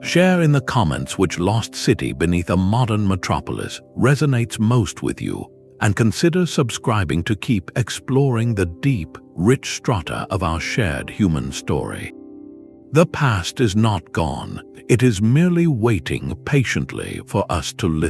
Share in the comments which lost city beneath a modern metropolis resonates most with you, and consider subscribing to keep exploring the deep, rich strata of our shared human story. The past is not gone, it is merely waiting patiently for us to listen.